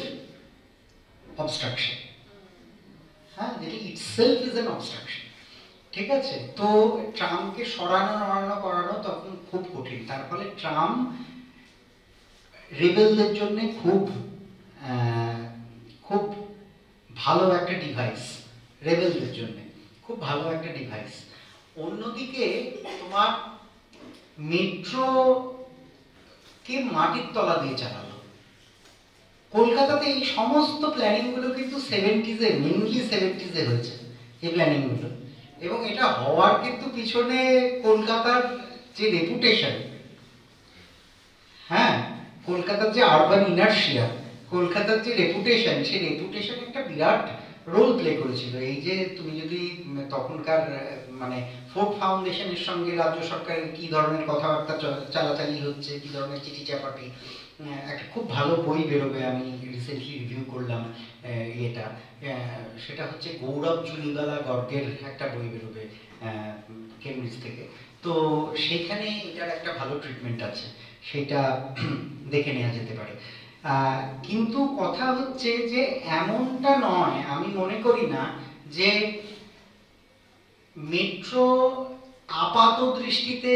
অবস্ট্রাকশন, হ্যাঁ, যেটা ইটসেলফ ইজ অ্যান অবস্ট্রাকশন। ঠিক আছে, তো ট্রামকে সরানো করানো তখন খুব কঠিন। তার ফলে ট্রাম রেবেলদের জন্য খুব ভালো একটা ডিভাইস, রেবেলদের জন্য খুব ভালো একটা ডিভাইস। অন্যদিকে তোমার মেট্রোকে মাটির তলা দিয়ে চালালো। কলকাতাতে এই সমস্ত প্ল্যানিংগুলো কিন্তু 70s মেনলি 70s হয়েছে এই প্ল্যানিংগুলো, এবং এটা হওয়ার কিন্তু পিছনে কলকাতার যে রেপুটেশন, হ্যাঁ, কলকাতার যে আরবান ইনার্শিয়া, কলকাতার যে রেপুটেশন, সেই রেপুটেশন একটা বিরাট রোল প্লে করেছিল। এই যে তুমি যদি তখনকার মানে ফোর্ট ফাউন্ডেশনের সঙ্গে রাজ্য সরকারের কি ধরনের কথাবার্তা চালাচালি হচ্ছে, কি ধরনের চিঠি চাপাটি, একটা খুব ভালো বই বেরোবে, আমি রিসেন্টলি রিভিউ করলাম এটা, সেটা হচ্ছে গৌরব চুনিবালা গর্গের একটা বই বেরোবে কেমব্রিজ থেকে। তো সেইখানে এটার একটা ভালো ট্রিটমেন্ট আছে, সেটা দেখে নেওয়া যেতে পারে। কিন্তু কথা হচ্ছে যে এমনটা নয়, আমি মনে করি না যে মেট্রো আপাত দৃষ্টিতে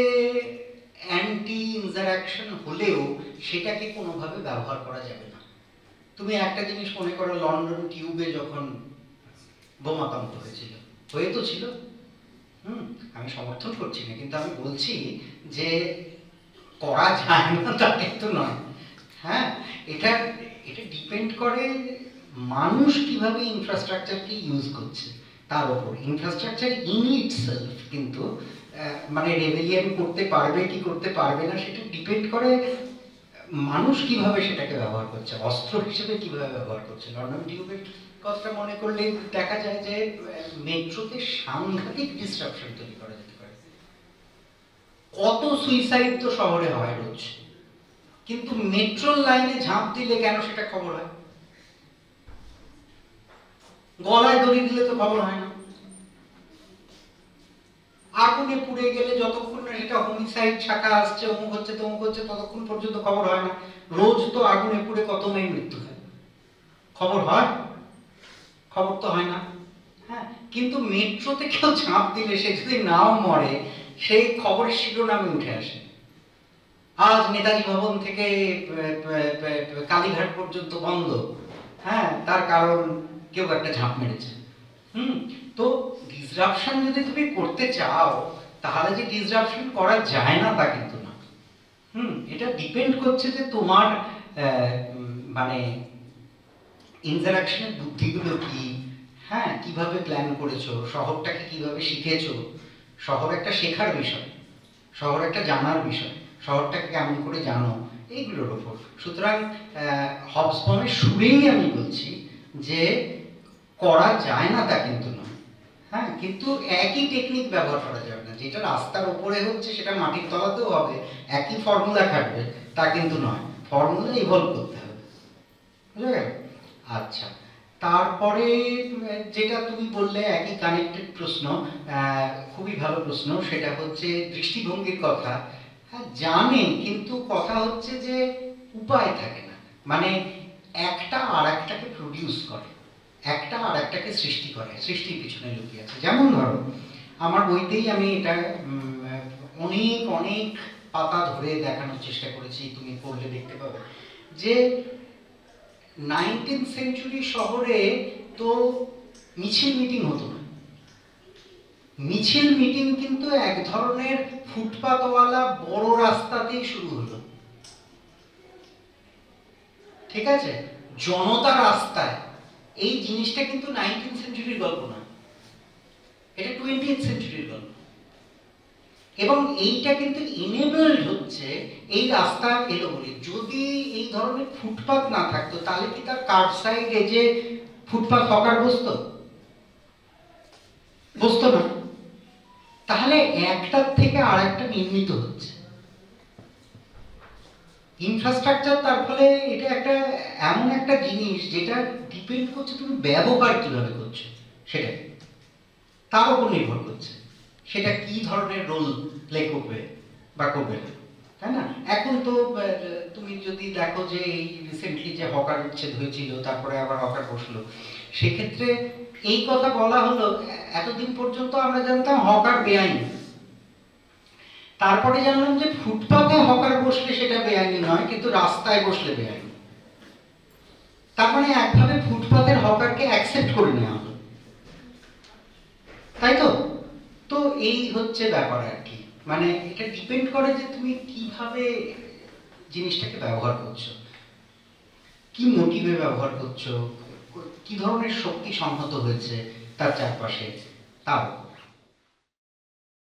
অ্যান্টি ইন্টারাকশন হলেও সেটাকে কোনোভাবে ব্যবহার করা যাবে না। তুমি একটা জিনিস মনে করো, লন্ডন টিউবে যখন বোমাতঙ্ক হয়েছিল, হয়ে তো ছিল, আমি সমর্থন করছি না, কিন্তু আমি বলছি যে করা যায় না তা কিন্তু নয়। হ্যাঁ, এটা ডিপেন্ড করে মানুষ কিভাবে ইনফ্রাস্ট্রাকচারকে ইউজ করছে তার উপর। ইনফ্রাস্ট্রাকচার ইন ইটসেলফ কিন্তু মানে রেবেলিয়ন করতে পারবে কি করতে পারবে না সেটা ডিপেন্ড করে মানুষ কিভাবে সেটাকে ব্যবহার করছে, অস্ত্র হিসেবে কিভাবে ব্যবহার করছে। লন্ডন টিউবের কথাটা মনে করলে দেখা যায় যে মেট্রোতে সাংঘাতিক ডিসরাপশন তৈরি করা যেতে পারে। কত সুইসাইড তো শহরে হয় রোজ, কিন্তু মেট্রোর লাইনে ঝাঁপ দিলে কেন সেটা খবর হয়? গলায় দড়ি দিলে তো খবর হয় না। আগুনে পুড়ে গেলে যতক্ষণ না সেটা হোমিসাইড শাখা আসছে, অমুক হচ্ছে তমুক হচ্ছে, ততক্ষণ পর্যন্ত খবর হয় না। রোজ তো আগুনে পুড়ে কত মেয়ে মৃত্যু হয়, খবর হয়? খবর তো হয় না। হ্যাঁ, কিন্তু মেট্রোতে কেউ ঝাঁপ দিলে সে যদি নাও মরে, সেই খবরের শিরোনামে উঠে আসে। আজ নেতাজি ভবন থেকে কালীঘাট পর্যন্ত বন্ধ, হ্যাঁ, তার কারণ কেউ একটা ঝাঁপ মেরেছে। তো ডিসরাপশন যদি তুমি করতে চাও, তাহলে যে ডিসরাপশন করা যায় না তা কিন্তু না। এটা ডিপেন্ড করছে যে তোমার মানে ইন্টারাকশনের বুদ্ধিগুলো কি, হ্যাঁ, কিভাবে প্ল্যান করেছো, শহরটাকে কিভাবে শিখেছো। শহর একটা শেখার বিষয়, শহর একটা জানার বিষয়, শহরটাকে কেমন করে জানো, এইগুলোর ওপর। সুতরাং হবসবমের শুরুই আমি বলছি যে করা যায় না তা কিন্তু নয়। হ্যাঁ, কিন্তু একই টেকনিক ব্যবহার করা যাবে না। যেটা রাস্তার উপরে হচ্ছে সেটা মাটির তলাতেও হবে, একই ফর্মুলা খাটবে তা কিন্তু নয়। ফর্মুলা ইভলভ করতে হবে, বুঝা গেল? আচ্ছা, তারপরে যেটা তুমি বললে একই কানেক্টেড প্রশ্ন, খুবই ভালো প্রশ্ন, সেটা হচ্ছে দৃষ্টিভঙ্গির কথা। হ্যাঁ, জানে, কিন্তু কথা হচ্ছে যে উপায় থাকে না। মানে একটা আর একটাকে প্রডিউস করে, একটা আর একটাকে সৃষ্টি করে, সৃষ্টির পিছনে লুকিয়ে আছে। যেমন ধরো, আমার বইতেই আমি এটা অনেক অনেক পাতা ধরে দেখানোর চেষ্টা করেছি, তুমি পড়লে দেখতে পাবে যে 19th সেঞ্চুরি শহরে তো মিছিল মিটিং হতো না। মিছিল মিটিং কিন্তু এক ধরনের ফুটপাতওয়ালা বড় রাস্তাতেই শুরু হলো, ঠিক আছে? জনতা রাস্তায়, এই জিনিসটা কিন্তু 19th সেঞ্চুরির গল্প না, এটা 20th সেঞ্চুরির গল্প। এবং এইটা কিন্তু এনেবলড হচ্ছে এই রাস্তা এলো বলে। যদি এই ধরনের ফুটপাত না থাকতো, তাহলে কি তার কার্ভ সাইডে যে ফুটপাত হকার বসতো? বসতো না। তাহলে একটার থেকে আর একটা নির্মিত হচ্ছে ইনফ্রাস্ট্রাকচার। তার ফলে এটা একটা এমন একটা জিনিস যেটা ডিপেন্ড করছে তুমি ব্যবহার কিভাবে করছো, সেটা তার উপর নির্ভর করছে সেটা কি ধরনের রোল প্লে করবে বা করবে না, তাই না? এখন তো তুমি যদি দেখো যে এই রিসেন্টলি যে হকার উচ্ছেদ হয়েছিল, তারপরে আবার হকার বসলো, সেক্ষেত্রে এই কথা বলা হলো, এতদিন পর্যন্ত আমরা জানতাম হকার বেআইনি, তারপরে জানলাম যে ফুটপাতে হকার বসলে সেটা বেআইনি নয়, কিন্তু রাস্তায় বসলে বেআইনি। তার মানে একভাবে ফুটপাতের হকারকে অ্যাকসেপ্ট করে নেওয়া হলো, তাই তো? তো এই হচ্ছে ব্যাপার আর কি। মানে এটা ডিপেন্ড করে যে তুমি কিভাবে জিনিসটাকে ব্যবহার করছো, কি মোটিভে ব্যবহার করছো, কি ধরনের শক্তি সংহত হয়েছে তার চারপাশে, তার